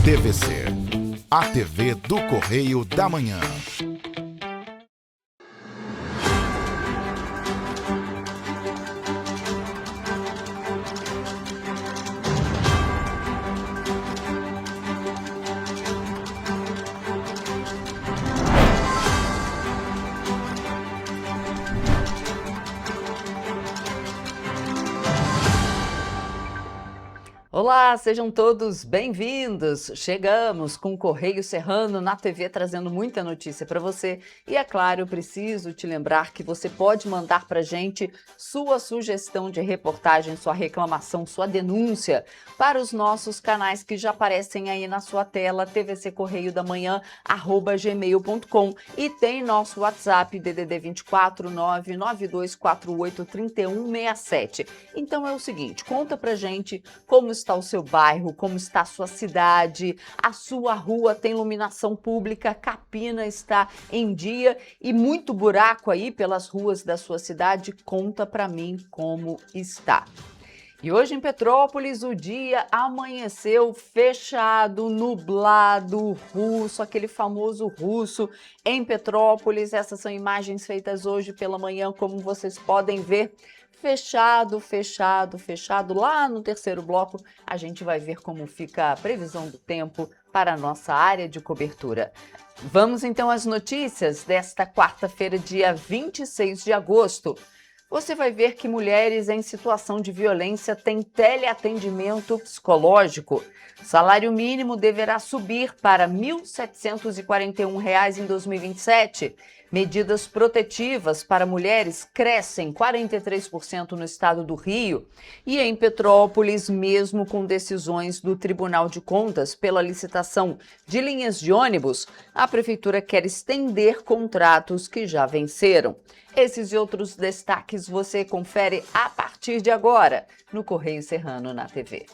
TVC, a TV do Correio da Manhã. Olá, sejam todos bem-vindos! Chegamos com o Correio Serrano na TV trazendo muita notícia para você. E é claro, eu preciso te lembrar que você pode mandar para a gente sua sugestão de reportagem, sua reclamação, sua denúncia para os nossos canais que já aparecem aí na sua tela, tvccorreiodamanhã@gmail.com, e tem nosso WhatsApp DDD 24 99248 3167. Então é o seguinte, conta pra gente como está o seu bairro, como está a sua cidade, a sua rua tem iluminação pública, capina está em dia e muito buraco aí pelas ruas da sua cidade, conta pra mim como está. E hoje em Petrópolis o dia amanheceu fechado, nublado, russo, aquele famoso russo em Petrópolis. Essas são imagens feitas hoje pela manhã, como vocês podem ver. Fechado, fechado, fechado. Lá no terceiro bloco a gente vai ver como fica a previsão do tempo para a nossa área de cobertura. Vamos então às notícias desta quarta-feira, dia 26 de agosto. Você vai ver que mulheres em situação de violência têm teleatendimento psicológico. Salário mínimo deverá subir para R$ 1.741 em 2027. Medidas protetivas para mulheres crescem 43% no estado do Rio. E em Petrópolis, mesmo com decisões do Tribunal de Contas pela licitação de linhas de ônibus, a Prefeitura quer estender contratos que já venceram. Esses e outros destaques você confere a partir de agora no Correio Serrano na TV.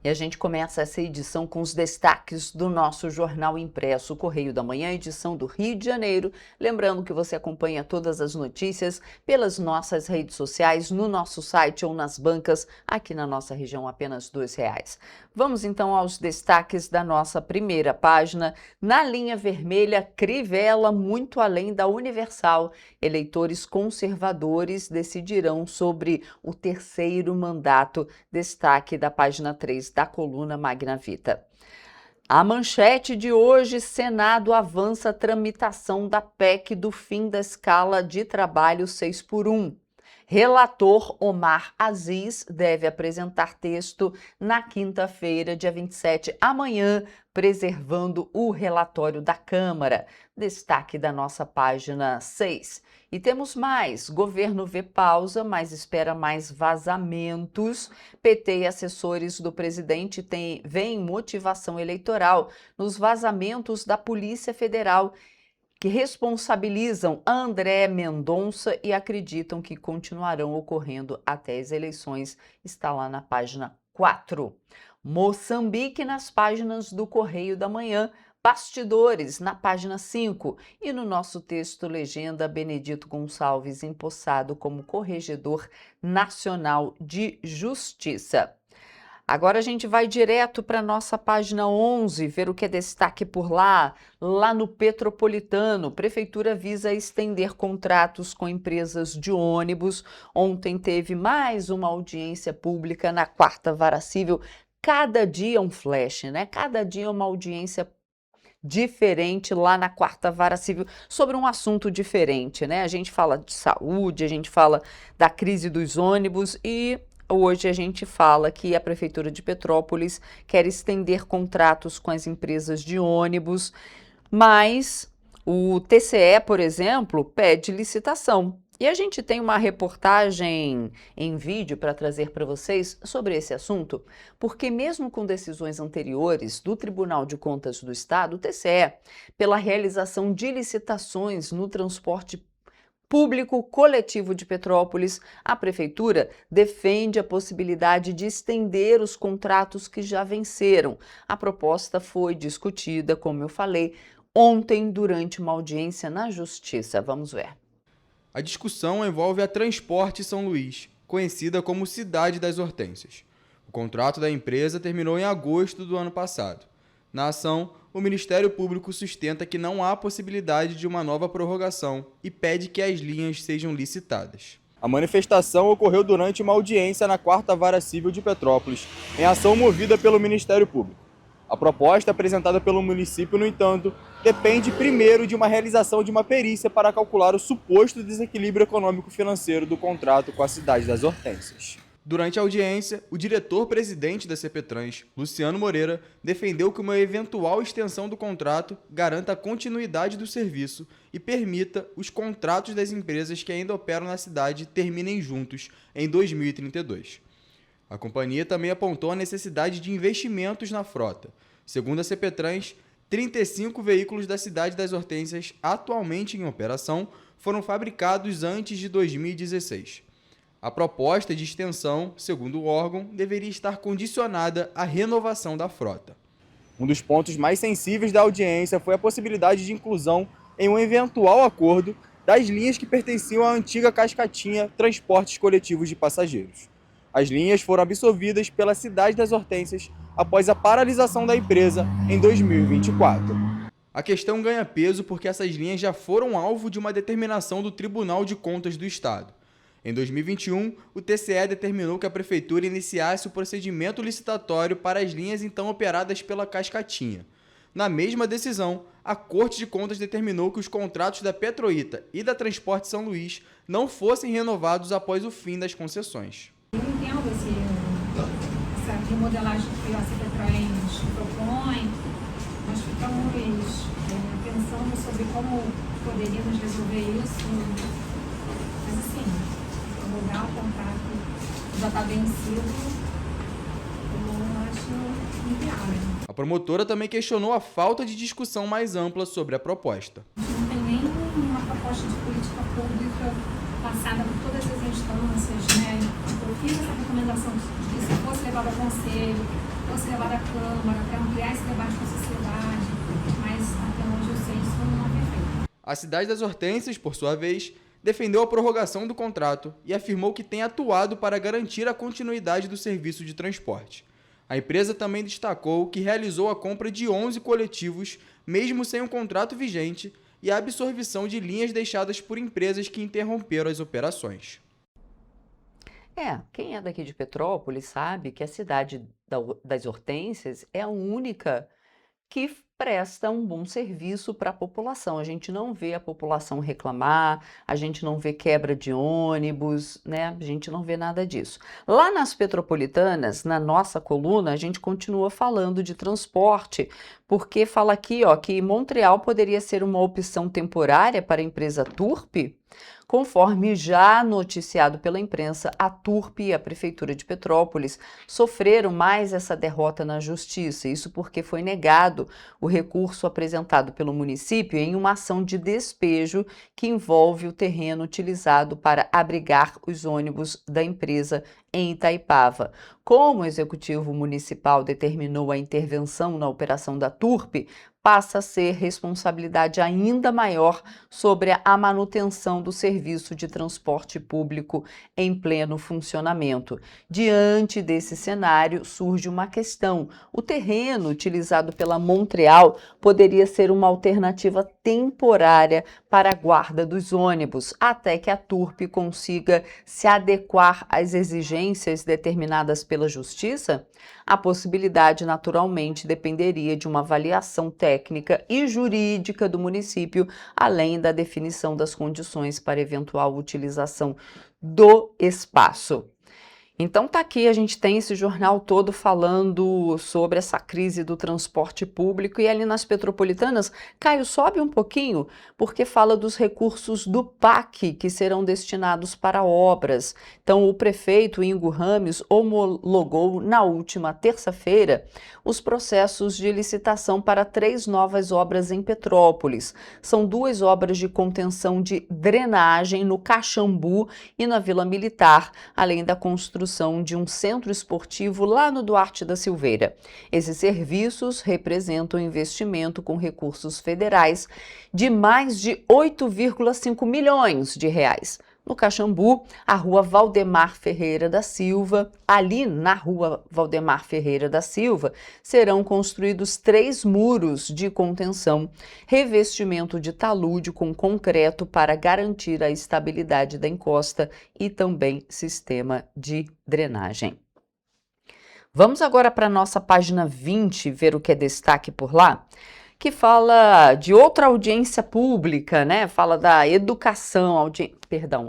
E a gente começa essa edição com os destaques do nosso jornal impresso, Correio da Manhã, edição do Rio de Janeiro. Lembrando que você acompanha todas as notícias pelas nossas redes sociais, no nosso site ou nas bancas, aqui na nossa região, apenas R$ 2. Vamos então aos destaques da nossa primeira página. Na linha vermelha, Crivella muito além da Universal. Eleitores conservadores decidirão sobre o terceiro mandato. Destaque da página 3 da coluna Magna Vita. A manchete de hoje: Senado avança a tramitação da PEC do fim da escala de trabalho 6x1. Relator Omar Aziz deve apresentar texto na quinta-feira, dia 27, amanhã, preservando o relatório da Câmara. Destaque da nossa página 6. E temos mais. Governo vê pausa, mas espera mais vazamentos. PT e assessores do presidente veem motivação eleitoral nos vazamentos da Polícia Federal, que responsabilizam André Mendonça e acreditam que continuarão ocorrendo até as eleições. Está lá na página 4. Moçambique nas páginas do Correio da Manhã. Bastidores na página 5. E no nosso texto, legenda: Benedito Gonçalves empossado como Corregedor Nacional de Justiça. Agora a gente vai direto para a nossa página 11, ver o que é destaque por lá. Lá no Petropolitano, Prefeitura visa estender contratos com empresas de ônibus. Ontem teve mais uma audiência pública na 4ª Vara Civil. Cada dia um flash, né? Cada dia uma audiência diferente lá na 4ª Vara Civil sobre um assunto diferente, né? A gente fala de saúde, a gente fala da crise dos ônibus e hoje a gente fala que a Prefeitura de Petrópolis quer estender contratos com as empresas de ônibus, mas o TCE, por exemplo, pede licitação. E a gente tem uma reportagem em vídeo para trazer para vocês sobre esse assunto, porque mesmo com decisões anteriores do Tribunal de Contas do Estado, o TCE, pela realização de licitações no transporte público coletivo de Petrópolis, a Prefeitura defende a possibilidade de estender os contratos que já venceram. A proposta foi discutida, como eu falei, ontem durante uma audiência na Justiça. Vamos ver. A discussão envolve a Transporte São Luís, conhecida como Cidade das Hortênsias. O contrato da empresa terminou em agosto do ano passado. Na ação, o Ministério Público sustenta que não há possibilidade de uma nova prorrogação e pede que as linhas sejam licitadas. A manifestação ocorreu durante uma audiência na 4ª Vara Civil de Petrópolis, em ação movida pelo Ministério Público. A proposta apresentada pelo município, no entanto, depende primeiro de uma realização de uma perícia para calcular o suposto desequilíbrio econômico-financeiro do contrato com a Cidade das Hortênsias. Durante a audiência, o diretor-presidente da CPTrans, Luciano Moreira, defendeu que uma eventual extensão do contrato garanta a continuidade do serviço e permita os contratos das empresas que ainda operam na cidade terminem juntos em 2032. A companhia também apontou a necessidade de investimentos na frota. Segundo a CPTrans, 35 veículos da Cidade das Hortênsias atualmente em operação foram fabricados antes de 2016. A proposta de extensão, segundo o órgão, deveria estar condicionada à renovação da frota. Um dos pontos mais sensíveis da audiência foi a possibilidade de inclusão em um eventual acordo das linhas que pertenciam à antiga Cascatinha Transportes Coletivos de Passageiros. As linhas foram absorvidas pela Cidade das Hortênsias após a paralisação da empresa em 2024. A questão ganha peso porque essas linhas já foram alvo de uma determinação do Tribunal de Contas do Estado. Em 2021, o TCE determinou que a Prefeitura iniciasse o procedimento licitatório para as linhas então operadas pela Cascatinha. Na mesma decisão, a Corte de Contas determinou que os contratos da Petroita e da Transporte São Luís não fossem renovados após o fim das concessões. Eu entendo essa remodelagem que a CPTrans propõe. Nós ficamos pensando sobre como poderíamos resolver isso. Mas assim, mudar o contrato já está vencido, eu acho inviável. A promotora também questionou a falta de discussão mais ampla sobre a proposta. Não tem nem uma proposta de política pública passada por todas as instâncias, né? Eu fiz essa recomendação de que isso fosse levado ao Conselho, fosse levado à Câmara, para ampliar esse debate com a sociedade, mas até onde eu sei isso não foi feito. A Cidade das Hortênsias, por sua vez, defendeu a prorrogação do contrato e afirmou que tem atuado para garantir a continuidade do serviço de transporte. A empresa também destacou que realizou a compra de 11 coletivos, mesmo sem um contrato vigente, e a absorção de linhas deixadas por empresas que interromperam as operações. Quem é daqui de Petrópolis sabe que a Cidade das Hortênsias é a única que presta um bom serviço para a população. A gente não vê a população reclamar, a gente não vê quebra de ônibus, né? A gente não vê nada disso. Lá nas Petropolitanas, na nossa coluna, a gente continua falando de transporte, porque fala aqui, ó, que Montreal poderia ser uma opção temporária para a empresa Turp. Conforme já noticiado pela imprensa, a Turp e a Prefeitura de Petrópolis sofreram mais essa derrota na Justiça, isso porque foi negado o recurso apresentado pelo município em uma ação de despejo que envolve o terreno utilizado para abrigar os ônibus da empresa em Itaipava. Como o Executivo Municipal determinou a intervenção na operação da Turp, passa a ser responsabilidade ainda maior sobre a manutenção do serviço de transporte público em pleno funcionamento. Diante desse cenário, surge uma questão. O terreno utilizado pela Montreal poderia ser uma alternativa temporária para a guarda dos ônibus, até que a Turp consiga se adequar às exigências determinadas pela Justiça? A possibilidade, naturalmente, dependeria de uma avaliação técnica e jurídica do município, além da definição das condições para eventual utilização do espaço. Então tá aqui, a gente tem esse jornal todo falando sobre essa crise do transporte público e ali nas Petropolitanas, Caio, sobe um pouquinho, porque fala dos recursos do PAC que serão destinados para obras. Então o prefeito Ingo Rames homologou na última terça-feira os processos de licitação para 3 novas obras em Petrópolis. São 2 obras de contenção de drenagem no Caxambu e na Vila Militar, além da construção construção de um centro esportivo lá no Duarte da Silveira. Esses serviços representam investimento com recursos federais de mais de 8,5 milhões de reais. No Caxambu, a rua Valdemar Ferreira da Silva, ali na rua Valdemar Ferreira da Silva, serão construídos 3 muros de contenção, revestimento de talude com concreto para garantir a estabilidade da encosta e também sistema de drenagem. Vamos agora para a nossa página 20, ver o que é destaque por lá, que fala de outra audiência pública, né? Fala da educação,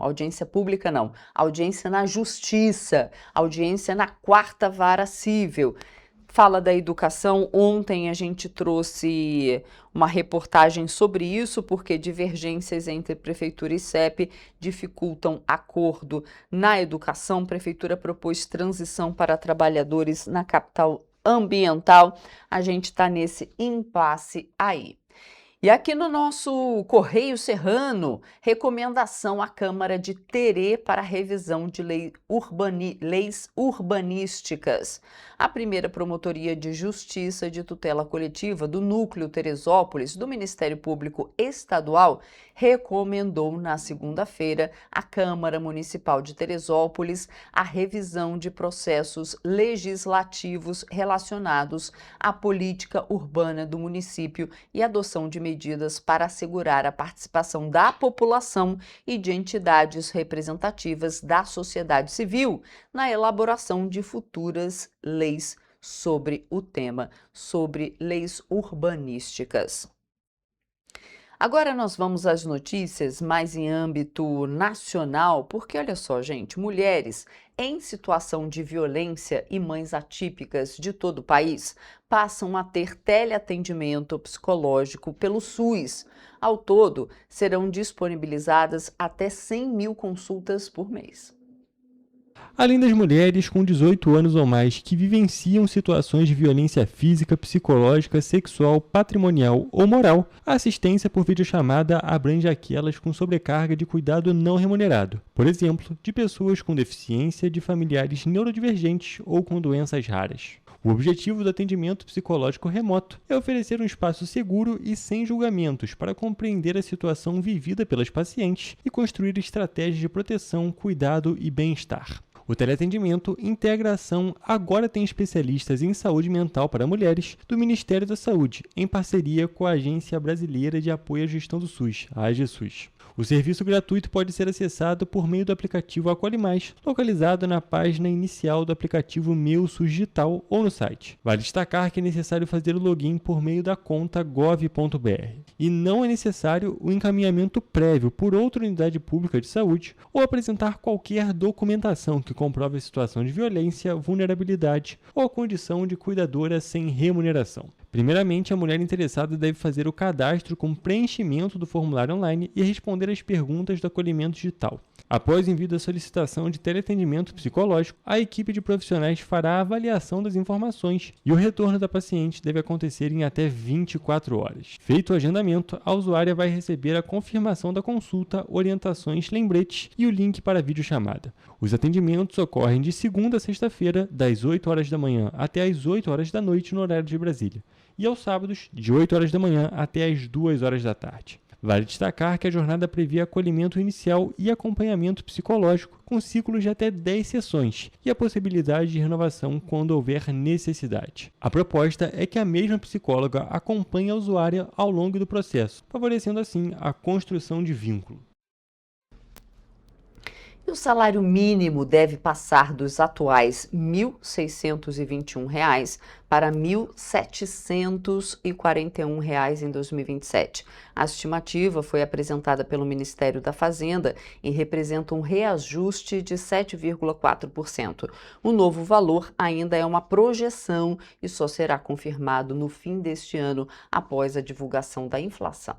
audiência pública não, audiência na Justiça, audiência na 4ª Vara Civil. Fala da educação. Ontem a gente trouxe uma reportagem sobre isso, porque divergências entre Prefeitura e CEP dificultam acordo na educação. A Prefeitura propôs transição para trabalhadores na capital ambiental. A gente está nesse impasse aí. E aqui no nosso Correio Serrano, recomendação à Câmara de Terê para revisão de leis urbanísticas. A primeira Promotoria de Justiça de Tutela Coletiva do Núcleo Teresópolis, do Ministério Público Estadual, recomendou na segunda-feira à Câmara Municipal de Teresópolis a revisão de processos legislativos relacionados à política urbana do município e adoção de medidas para assegurar a participação da população e de entidades representativas da sociedade civil na elaboração de futuras leis sobre o tema, sobre leis urbanísticas. Agora nós vamos às notícias mais em âmbito nacional, porque olha só, gente, mulheres em situação de violência e mães atípicas de todo o país passam a ter teleatendimento psicológico pelo SUS. Ao todo, serão disponibilizadas até 100 mil consultas por mês. Além das mulheres com 18 anos ou mais que vivenciam situações de violência física, psicológica, sexual, patrimonial ou moral, a assistência por videochamada abrange aquelas com sobrecarga de cuidado não remunerado, por exemplo, de pessoas com deficiência, de familiares neurodivergentes ou com doenças raras. O objetivo do atendimento psicológico remoto é oferecer um espaço seguro e sem julgamentos para compreender a situação vivida pelas pacientes e construir estratégias de proteção, cuidado e bem-estar. O teleatendimento integra a ação Agora Tem Especialistas em Saúde Mental para Mulheres do Ministério da Saúde, em parceria com a Agência Brasileira de Apoio à Gestão do SUS, a AGSUS. O serviço gratuito pode ser acessado por meio do aplicativo Acolhe Mais, localizado na página inicial do aplicativo Meu SUS Digital ou no site. Vale destacar que é necessário fazer o login por meio da conta gov.br. E não é necessário o encaminhamento prévio por outra unidade pública de saúde ou apresentar qualquer documentação que comprove a situação de violência, vulnerabilidade ou a condição de cuidadora sem remuneração. Primeiramente, a mulher interessada deve fazer o cadastro com preenchimento do formulário online e responder às perguntas do acolhimento digital. Após o envio da solicitação de teleatendimento psicológico, a equipe de profissionais fará a avaliação das informações e o retorno da paciente deve acontecer em até 24 horas. Feito o agendamento, a usuária vai receber a confirmação da consulta, orientações, lembretes e o link para a videochamada. Os atendimentos ocorrem de segunda a sexta-feira, das 8 horas da manhã até as 8 horas da noite no horário de Brasília, e aos sábados, de 8 horas da manhã até as 2 horas da tarde. Vale destacar que a jornada prevê acolhimento inicial e acompanhamento psicológico com ciclos de até 10 sessões e a possibilidade de renovação quando houver necessidade. A proposta é que a mesma psicóloga acompanhe a usuária ao longo do processo, favorecendo assim a construção de vínculo. E o salário mínimo deve passar dos atuais R$ 1.621 para R$ 1.741 em 2027. A estimativa foi apresentada pelo Ministério da Fazenda e representa um reajuste de 7,4%. O novo valor ainda é uma projeção e só será confirmado no fim deste ano, após a divulgação da inflação.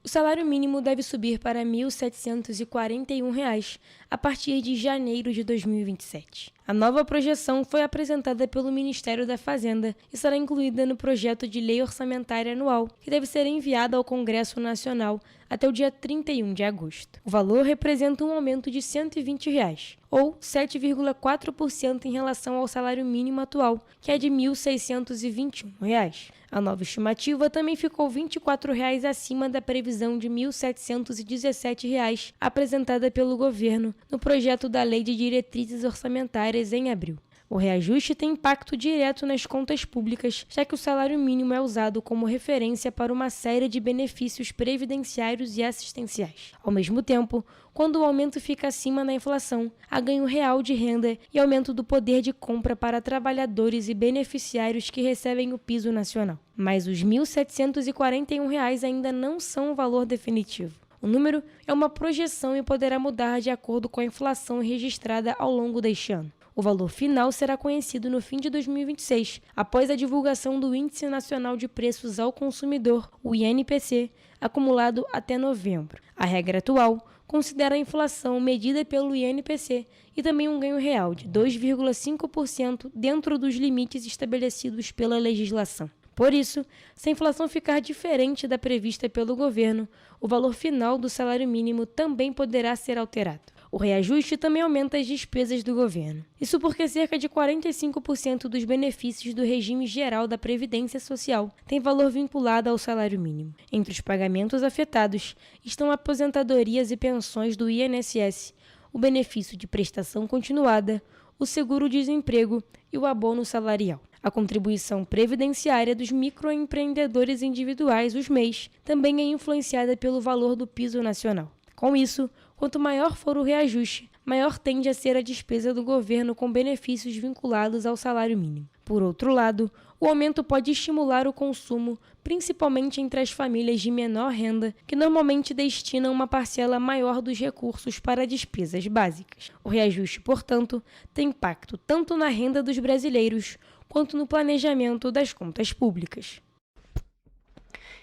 O salário mínimo deve subir para R$ 1.741 a partir de janeiro de 2027. A nova projeção foi apresentada pelo Ministério da Fazenda e será incluída no projeto de lei orçamentária anual, que deve ser enviado ao Congresso Nacional até o dia 31 de agosto. O valor representa um aumento de R$ 120, ou 7,4% em relação ao salário mínimo atual, que é de R$ 1.621. A nova estimativa também ficou R$ 24 acima da previsão de R$ 1.717 apresentada pelo governo no projeto da Lei de Diretrizes Orçamentárias em abril. O reajuste tem impacto direto nas contas públicas, já que o salário mínimo é usado como referência para uma série de benefícios previdenciários e assistenciais. Ao mesmo tempo, quando o aumento fica acima da inflação, há ganho real de renda e aumento do poder de compra para trabalhadores e beneficiários que recebem o piso nacional. Mas os R$ 1.741 ainda não são o valor definitivo. O número é uma projeção e poderá mudar de acordo com a inflação registrada ao longo deste ano. O valor final será conhecido no fim de 2026, após a divulgação do Índice Nacional de Preços ao Consumidor, o INPC, acumulado até novembro. A regra atual considera a inflação medida pelo INPC e também um ganho real de 2,5% dentro dos limites estabelecidos pela legislação. Por isso, se a inflação ficar diferente da prevista pelo governo, o valor final do salário mínimo também poderá ser alterado. O reajuste também aumenta as despesas do governo. Isso porque cerca de 45% dos benefícios do regime geral da Previdência Social tem valor vinculado ao salário mínimo. Entre os pagamentos afetados estão aposentadorias e pensões do INSS, o benefício de prestação continuada, o seguro-desemprego e o abono salarial. A contribuição previdenciária dos microempreendedores individuais, os MEIs, também é influenciada pelo valor do piso nacional. Com isso, quanto maior for o reajuste, maior tende a ser a despesa do governo com benefícios vinculados ao salário mínimo. Por outro lado, o aumento pode estimular o consumo, principalmente entre as famílias de menor renda, que normalmente destinam uma parcela maior dos recursos para despesas básicas. O reajuste, portanto, tem impacto tanto na renda dos brasileiros quanto no planejamento das contas públicas.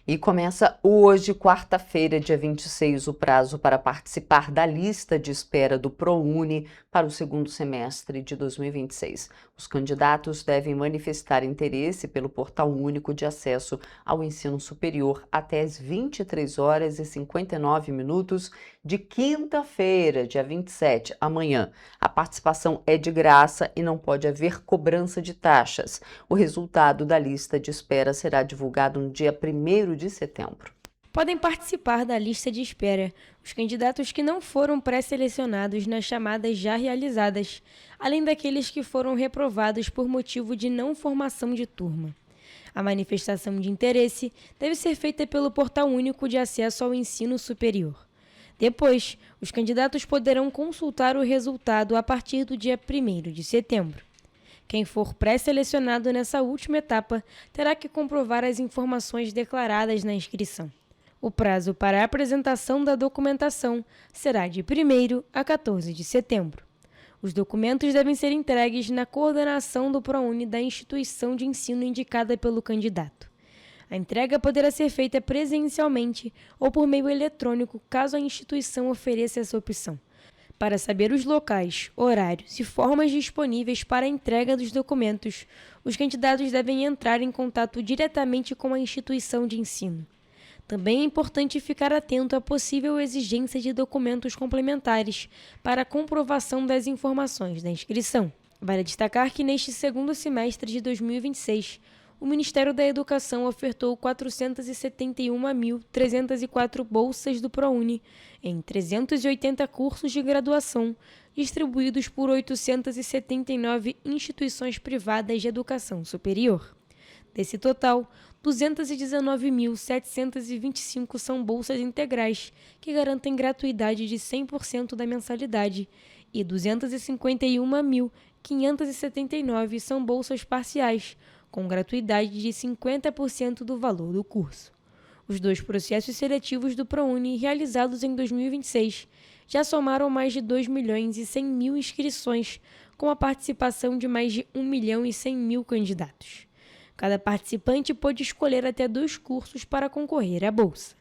E começa hoje, quarta-feira, dia 26, o prazo para participar da lista de espera do ProUni para o segundo semestre de 2026. Os candidatos devem manifestar interesse pelo Portal Único de Acesso ao Ensino Superior até às 23h59 de quinta-feira, dia 27, amanhã. A participação é de graça e não pode haver cobrança de taxas. O resultado da lista de espera será divulgado no dia 1º de setembro. Podem participar da lista de espera os candidatos que não foram pré-selecionados nas chamadas já realizadas, além daqueles que foram reprovados por motivo de não formação de turma. A manifestação de interesse deve ser feita pelo Portal Único de Acesso ao Ensino Superior. Depois, os candidatos poderão consultar o resultado a partir do dia 1º de setembro. Quem for pré-selecionado nessa última etapa terá que comprovar as informações declaradas na inscrição. O prazo para a apresentação da documentação será de 1º a 14 de setembro. Os documentos devem ser entregues na coordenação do ProUni da instituição de ensino indicada pelo candidato. A entrega poderá ser feita presencialmente ou por meio eletrônico, caso a instituição ofereça essa opção. Para saber os locais, horários e formas disponíveis para a entrega dos documentos, os candidatos devem entrar em contato diretamente com a instituição de ensino. Também é importante ficar atento à possível exigência de documentos complementares para a comprovação das informações da inscrição. Vale destacar que neste segundo semestre de 2026, o Ministério da Educação ofertou 471.304 bolsas do ProUni em 380 cursos de graduação, distribuídos por 879 instituições privadas de educação superior. Desse total, 219.725 são bolsas integrais, que garantem gratuidade de 100% da mensalidade, e 251.579 são bolsas parciais, com gratuidade de 50% do valor do curso. Os 2 processos seletivos do ProUni realizados em 2026 já somaram mais de 2.100.000 inscrições, com a participação de mais de 1.100.000 candidatos. Cada participante pôde escolher até 2 cursos para concorrer à bolsa.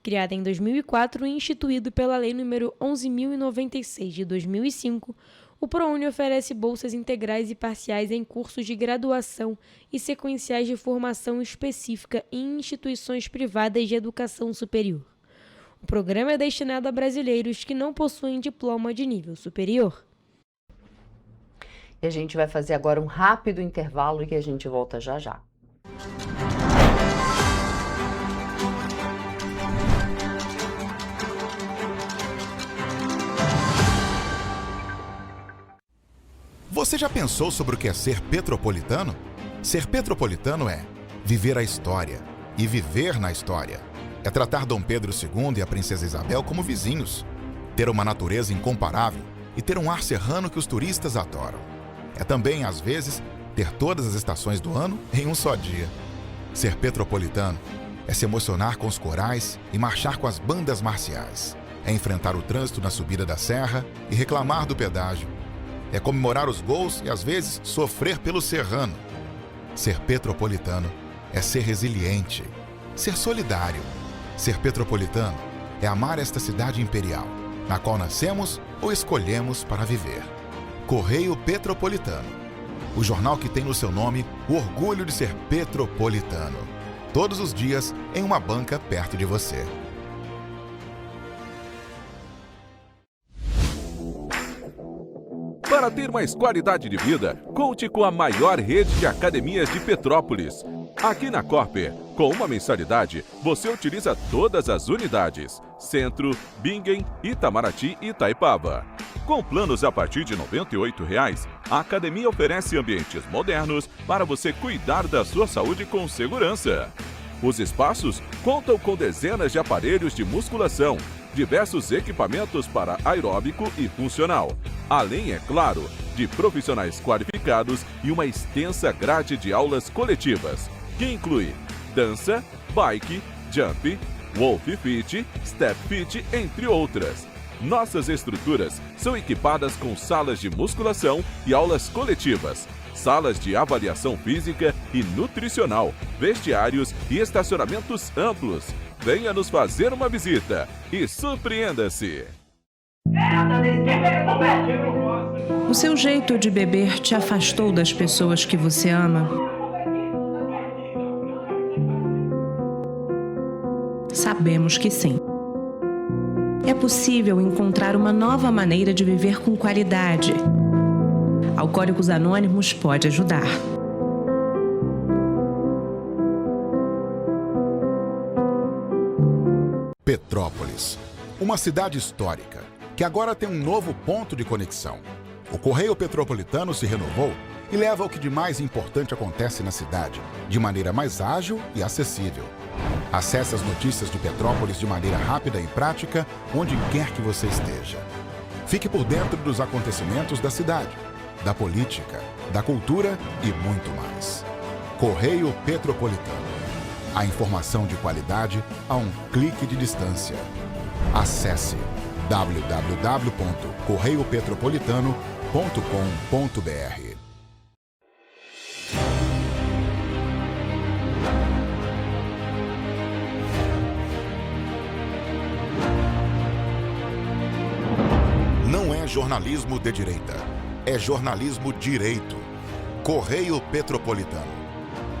Criada em 2004 e instituído pela Lei nº 11.096 de 2005, O ProUni oferece bolsas integrais e parciais em cursos de graduação e sequenciais de formação específica em instituições privadas de educação superior. O programa é destinado a brasileiros que não possuem diploma de nível superior. E a gente vai fazer agora um rápido intervalo e a gente volta já já. Você já pensou sobre o que é ser petropolitano? Ser petropolitano é viver a história e viver na história. É tratar Dom Pedro II e a Princesa Isabel como vizinhos, ter uma natureza incomparável e ter um ar serrano que os turistas adoram. É também, às vezes, ter todas as estações do ano em um só dia. Ser petropolitano é se emocionar com os corais e marchar com as bandas marciais. É enfrentar o trânsito na subida da serra e reclamar do pedágio. É comemorar os gols e, às vezes, sofrer pelo serrano. Ser petropolitano é ser resiliente, ser solidário. Ser petropolitano é amar esta cidade imperial, na qual nascemos ou escolhemos para viver. Correio Petropolitano, o jornal que tem no seu nome o orgulho de ser petropolitano. Todos os dias em uma banca perto de você. Para ter mais qualidade de vida, conte com a maior rede de academias de Petrópolis. Aqui na Corper, com uma mensalidade, você utiliza todas as unidades: Centro, Bingen, Itamaraty e Itaipava. Com planos a partir de R$ 98,00, a academia oferece ambientes modernos para você cuidar da sua saúde com segurança. Os espaços contam com dezenas de aparelhos de musculação, diversos equipamentos para aeróbico e funcional, além, é claro, de profissionais qualificados e uma extensa grade de aulas coletivas, que inclui dança, bike, jump, wolf fit, step fit, entre outras. Nossas estruturas são equipadas com salas de musculação e aulas coletivas, salas de avaliação física e nutricional, vestiários e estacionamentos amplos. Venha nos fazer uma visita e surpreenda-se! O seu jeito de beber te afastou das pessoas que você ama? Sabemos que sim. É possível encontrar uma nova maneira de viver com qualidade. Alcoólicos Anônimos pode ajudar. Petrópolis, uma cidade histórica, que agora tem um novo ponto de conexão. O Correio Petropolitano se renovou e leva o que de mais importante acontece na cidade, de maneira mais ágil e acessível. Acesse as notícias de Petrópolis de maneira rápida e prática, onde quer que você esteja. Fique por dentro dos acontecimentos da cidade, da política, da cultura e muito mais. Correio Petropolitano. A informação de qualidade a um clique de distância. Acesse www.correiopetropolitano.com.br. Não é jornalismo de direita, é jornalismo direito. Correio Petropolitano.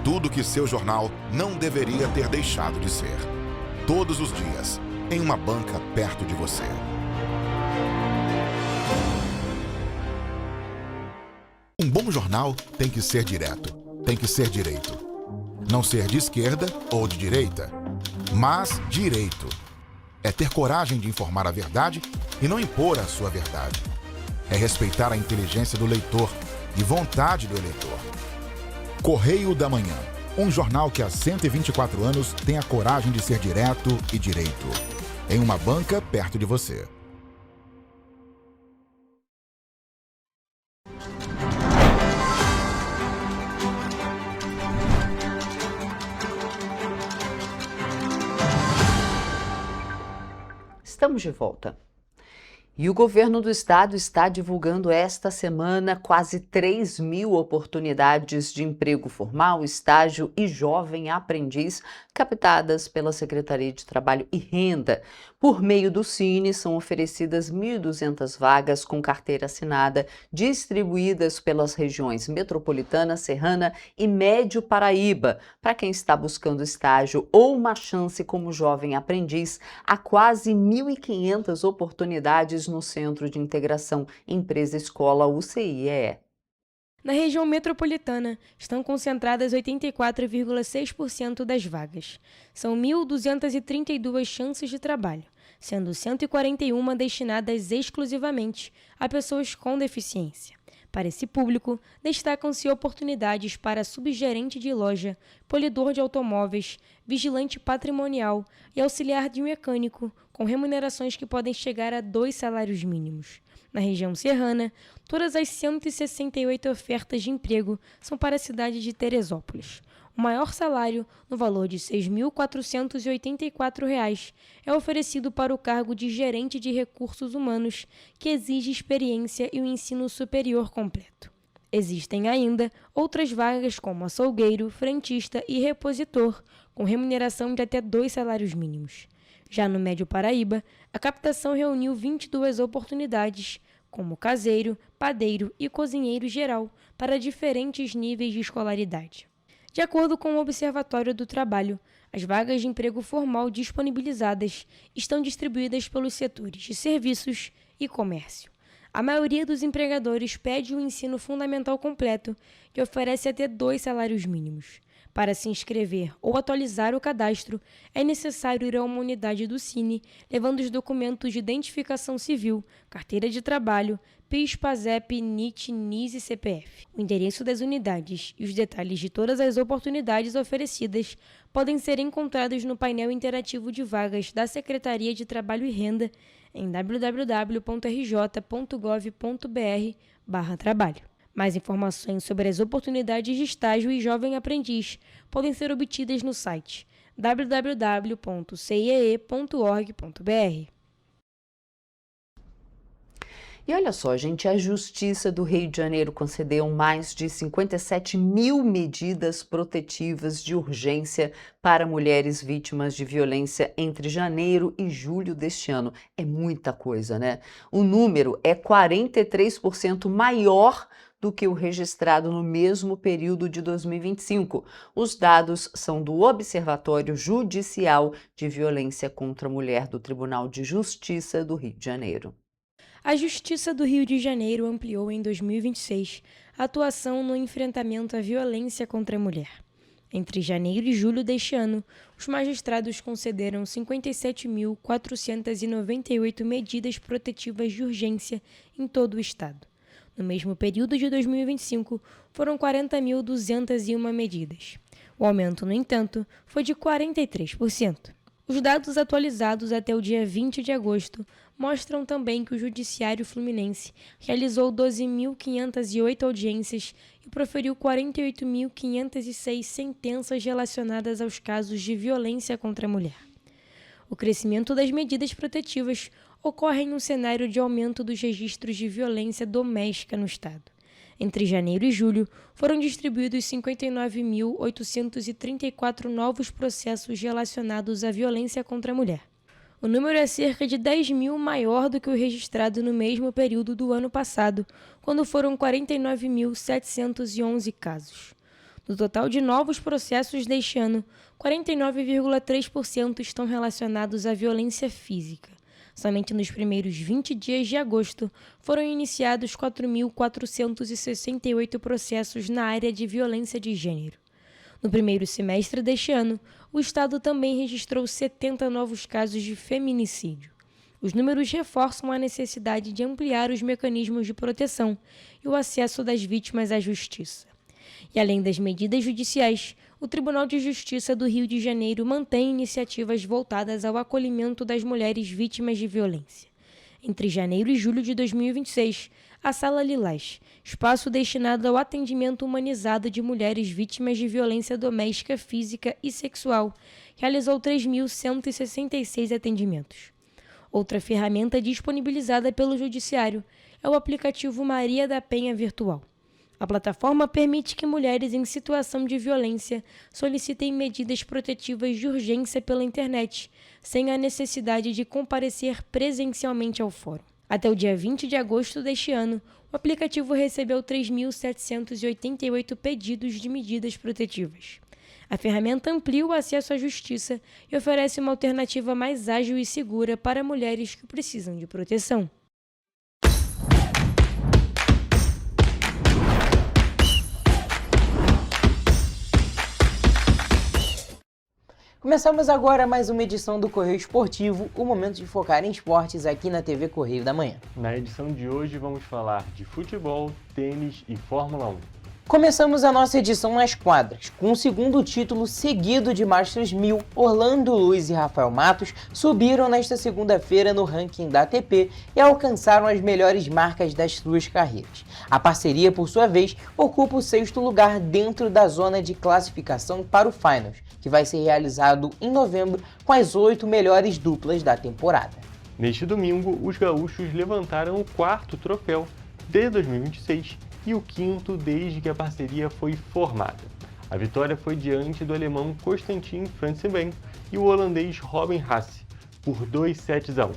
Tudo que seu jornal não deveria ter deixado de ser. Todos os dias, em uma banca perto de você. Um bom jornal tem que ser direto, tem que ser direito. Não ser de esquerda ou de direita, mas direito. É ter coragem de informar a verdade e não impor a sua verdade. É respeitar a inteligência do leitor e vontade do eleitor. Correio da Manhã, um jornal que há 124 anos tem a coragem de ser direto e direito. Em uma banca perto de você. Estamos de volta. E o governo do estado está divulgando esta semana quase 3.000 oportunidades de emprego formal, estágio e jovem aprendiz captadas pela Secretaria de Trabalho e Renda. Por meio do Cine, são oferecidas 1.200 vagas com carteira assinada, distribuídas pelas regiões Metropolitana, Serrana e Médio Paraíba. Para quem está buscando estágio ou uma chance como jovem aprendiz, há quase 1.500 oportunidades no Centro de Integração Empresa-Escola UCIEE. Na região metropolitana, estão concentradas 84,6% das vagas. São 1.232 chances de trabalho, sendo 141 destinadas exclusivamente a pessoas com deficiência. Para esse público, destacam-se oportunidades para subgerente de loja, polidor de automóveis, vigilante patrimonial e auxiliar de mecânico, com remunerações que podem chegar a 2 salários mínimos. Na região serrana, todas as 168 ofertas de emprego são para a cidade de Teresópolis. O maior salário, no valor de R$ 6.484, é oferecido para o cargo de gerente de recursos humanos, que exige experiência e o ensino superior completo. Existem ainda outras vagas como açougueiro, frentista e repositor, com remuneração de até 2 salários mínimos. Já no Médio Paraíba, a captação reuniu 22 oportunidades, como caseiro, padeiro e cozinheiro geral, para diferentes níveis de escolaridade. De acordo com o Observatório do Trabalho, as vagas de emprego formal disponibilizadas estão distribuídas pelos setores de serviços e comércio. A maioria dos empregadores pede o ensino fundamental completo e oferece até 2 salários mínimos. Para se inscrever ou atualizar o cadastro, é necessário ir a uma unidade do Cine, levando os documentos de identificação civil, carteira de trabalho, PIS, PASEP, NIT, NIS e CPF. O endereço das unidades e os detalhes de todas as oportunidades oferecidas podem ser encontrados no painel interativo de vagas da Secretaria de Trabalho e Renda em www.rj.gov.br/trabalho. Mais informações sobre as oportunidades de estágio e jovem aprendiz podem ser obtidas no site www.ciee.org.br. E olha só, gente, a Justiça do Rio de Janeiro concedeu mais de 57 mil medidas protetivas de urgência para mulheres vítimas de violência entre janeiro e julho deste ano. É muita coisa, né? O número é 43% maior do que o registrado no mesmo período de 2025. Os dados são do Observatório Judicial de Violência contra a Mulher do Tribunal de Justiça do Rio de Janeiro. A Justiça do Rio de Janeiro ampliou em 2026 a atuação no enfrentamento à violência contra a mulher. Entre janeiro e julho deste ano, os magistrados concederam 57.498 medidas protetivas de urgência em todo o estado. No mesmo período de 2025, foram 40.201 medidas. O aumento, no entanto, foi de 43%. Os dados atualizados até o dia 20 de agosto mostram também que o Judiciário Fluminense realizou 12.508 audiências e proferiu 48.506 sentenças relacionadas aos casos de violência contra a mulher. O crescimento das medidas protetivas ocorre em um cenário de aumento dos registros de violência doméstica no estado. Entre janeiro e julho, foram distribuídos 59.834 novos processos relacionados à violência contra a mulher. O número é cerca de 10 mil maior do que o registrado no mesmo período do ano passado, quando foram 49.711 casos. Do total de novos processos deste ano, 49,3% estão relacionados à violência física. Somente nos primeiros 20 dias de agosto foram iniciados 4.468 processos na área de violência de gênero. No primeiro semestre deste ano, o Estado também registrou 70 novos casos de feminicídio. Os números reforçam a necessidade de ampliar os mecanismos de proteção e o acesso das vítimas à justiça. E além das medidas judiciais, o Tribunal de Justiça do Rio de Janeiro mantém iniciativas voltadas ao acolhimento das mulheres vítimas de violência. Entre janeiro e julho de 2026, a Sala Lilás, espaço destinado ao atendimento humanizado de mulheres vítimas de violência doméstica, física e sexual, realizou 3.166 atendimentos. Outra ferramenta disponibilizada pelo Judiciário é o aplicativo Maria da Penha Virtual. A plataforma permite que mulheres em situação de violência solicitem medidas protetivas de urgência pela internet, sem a necessidade de comparecer presencialmente ao fórum. Até o dia 20 de agosto deste ano, o aplicativo recebeu 3.788 pedidos de medidas protetivas. A ferramenta amplia o acesso à justiça e oferece uma alternativa mais ágil e segura para mulheres que precisam de proteção. Começamos agora mais uma edição do Correio Esportivo, o momento de focar em esportes aqui na TV Correio da Manhã. Na edição de hoje vamos falar de futebol, tênis e Fórmula 1. Começamos a nossa edição nas quadras. Com o segundo título seguido de Masters 1000, Orlando Luz e Rafael Matos subiram nesta segunda-feira no ranking da ATP e alcançaram as melhores marcas das suas carreiras. A parceria, por sua vez, ocupa o sexto lugar dentro da zona de classificação para o Finals, que vai ser realizado em novembro com as 8 melhores duplas da temporada. Neste domingo, os gaúchos levantaram o quarto troféu de 2026 e o quinto desde que a parceria foi formada. A vitória foi diante do alemão Constantin Franzenben e o holandês Robin Haase, por 2-1.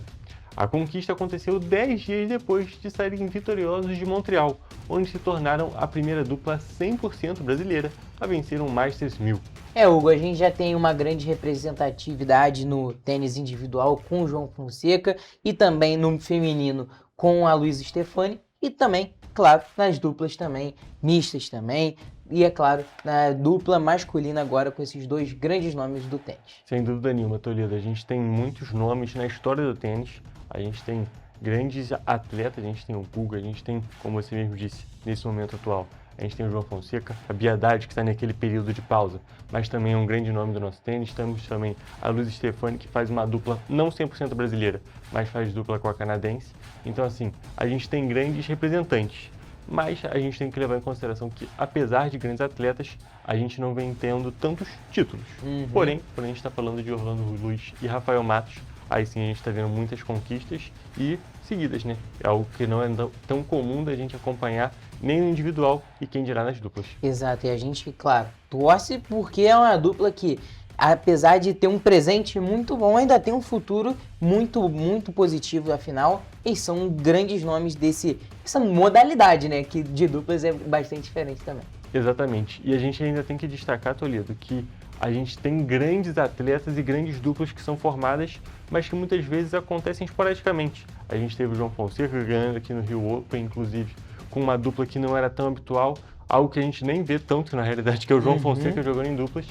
A conquista aconteceu 10 dias depois de saírem vitoriosos de Montreal, onde se tornaram a primeira dupla 100% brasileira a vencer um Masters 1000. Hugo, a gente já tem uma grande representatividade no tênis individual com o João Fonseca e também no feminino com a Luísa Stefani e também, claro, nas duplas também, mistas também, e é claro, na dupla masculina agora com esses dois grandes nomes do tênis. Sem dúvida nenhuma, Toledo, a gente tem muitos nomes na história do tênis, a gente tem grandes atletas, a gente tem o Guga, a gente tem, como você mesmo disse, nesse momento atual, a gente tem o João Fonseca, a Bia Haddad, que está naquele período de pausa, mas também é um grande nome do nosso tênis. Temos também a Luísa Stefani, que faz uma dupla não 100% brasileira, mas faz dupla com a canadense. Então, assim, a gente tem grandes representantes, mas a gente tem que levar em consideração que, apesar de grandes atletas, a gente não vem tendo tantos títulos. Porém, quando a gente está falando de Orlando Luz e Rafael Matos, aí sim a gente está vendo muitas conquistas e seguidas, né? É algo que não é tão comum da gente acompanhar nem no individual e quem dirá nas duplas. Exato, e a gente, claro, torce porque é uma dupla que, apesar de ter um presente muito bom, ainda tem um futuro muito, muito positivo, afinal, e são grandes nomes dessa modalidade, né? Que de duplas é bastante diferente também. Exatamente, e a gente ainda tem que destacar, Toledo, que a gente tem grandes atletas e grandes duplas que são formadas, mas que muitas vezes acontecem esporadicamente. A gente teve o João Fonseca ganhando aqui no Rio Open, inclusive, com uma dupla que não era tão habitual, algo que a gente nem vê tanto na realidade, que é o João Fonseca jogando em duplas,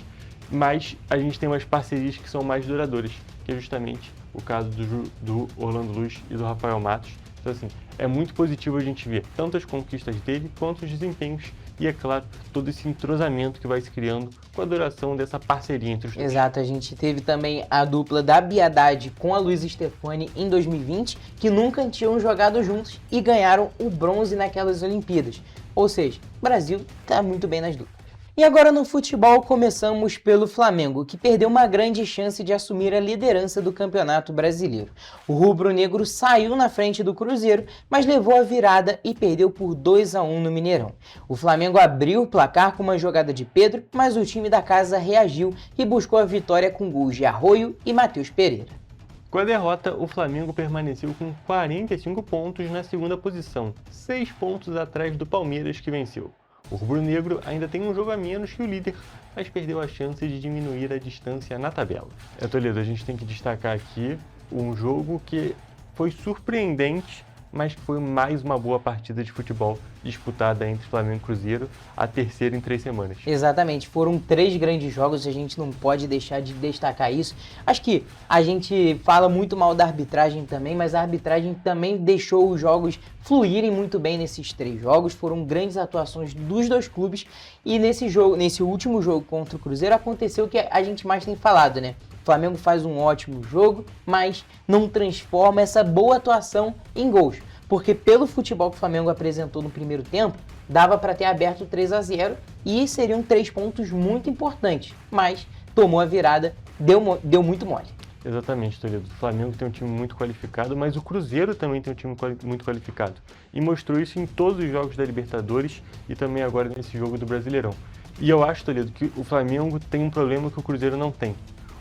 mas a gente tem umas parcerias que são mais duradouras, que é justamente o caso do Orlando Luz e do Rafael Matos. Então, assim, é muito positivo a gente ver tanto as conquistas dele quanto os desempenhos e, é claro, todo esse entrosamento que vai se criando com a duração dessa parceria entre os dois. Exato, a gente teve também a dupla da Bia Haddad com a Luísa Stefani em 2020, que nunca tinham jogado juntos e ganharam o bronze naquelas Olimpíadas. Ou seja, o Brasil está muito bem nas duplas. E agora no futebol começamos pelo Flamengo, que perdeu uma grande chance de assumir a liderança do Campeonato Brasileiro. O rubro-negro saiu na frente do Cruzeiro, mas levou a virada e perdeu por 2-1 no Mineirão. O Flamengo abriu o placar com uma jogada de Pedro, mas o time da casa reagiu e buscou a vitória com gols de Arroio e Matheus Pereira. Com a derrota, o Flamengo permaneceu com 45 pontos na segunda posição, 6 pontos atrás do Palmeiras, que venceu. O rubro-negro ainda tem um jogo a menos que o líder, mas perdeu a chance de diminuir a distância na tabela. Toledo, a gente tem que destacar aqui um jogo que foi surpreendente, mas que foi mais uma boa partida de futebol disputada entre Flamengo e Cruzeiro, a terceira em 3 semanas. Exatamente, foram 3 grandes jogos, a gente não pode deixar de destacar isso. Acho que a gente fala muito mal da arbitragem também, mas a arbitragem também deixou os jogos fluírem muito bem nesses 3 jogos. Foram grandes atuações dos 2 clubes e nesse último jogo contra o Cruzeiro aconteceu o que a gente mais tem falado, né? O Flamengo faz um ótimo jogo, mas não transforma essa boa atuação em gols. Porque pelo futebol que o Flamengo apresentou no primeiro tempo, dava para ter aberto 3-0 e seriam 3 pontos muito importantes. Mas tomou a virada, deu muito mole. Exatamente, Toledo. O Flamengo tem um time muito qualificado, mas o Cruzeiro também tem um time muito qualificado. E mostrou isso em todos os jogos da Libertadores e também agora nesse jogo do Brasileirão. E eu acho, Toledo, que o Flamengo tem um problema que o Cruzeiro não tem.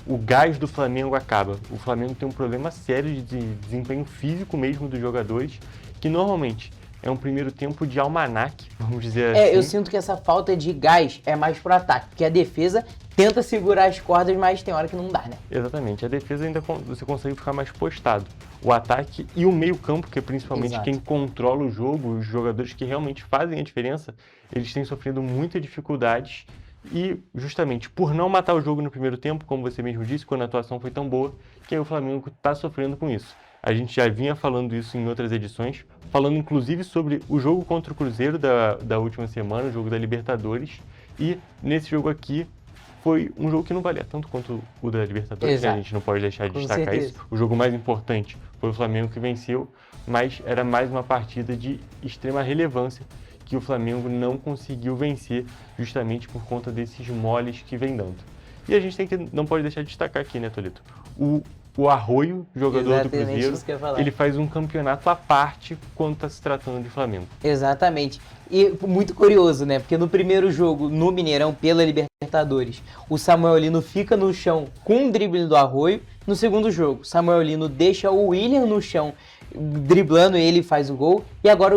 O gás do Flamengo acaba. O Flamengo tem um problema sério de desempenho físico mesmo dos jogadores, que normalmente é um primeiro tempo de almanaque, vamos dizer assim. Eu sinto que essa falta de gás é mais pro ataque, porque a defesa tenta segurar as cordas, mas tem hora que não dá, né? Exatamente. A defesa ainda você consegue ficar mais postado. O ataque e o meio-campo, que é principalmente Exato. quem controla o jogo, os jogadores que realmente fazem a diferença, eles têm sofrido muitas dificuldades e justamente por não matar o jogo no primeiro tempo, como você mesmo disse, quando a atuação foi tão boa, que aí o Flamengo está sofrendo com isso. A gente já vinha falando isso em outras edições, falando inclusive sobre o jogo contra o Cruzeiro da última semana, o jogo da Libertadores, e nesse jogo aqui foi um jogo que não valia tanto quanto o da Libertadores, né? A gente não pode deixar de destacar isso. O jogo mais importante foi o Flamengo que venceu, mas era mais uma partida de extrema relevância que o Flamengo não conseguiu vencer justamente por conta desses moles que vem dando. E a gente não pode deixar de destacar aqui, né, Tolito? O Arroio, jogador Exatamente, do Cruzeiro, isso que eu ia falar. ele faz um campeonato à parte quando está se tratando de Flamengo. Exatamente. E muito curioso, né? Porque no primeiro jogo, no Mineirão, pela Libertadores, o Samuel Lino fica no chão com o drible do Arroio. No segundo jogo, Samuel Lino deixa o William no chão, driblando ele, faz o gol. E agora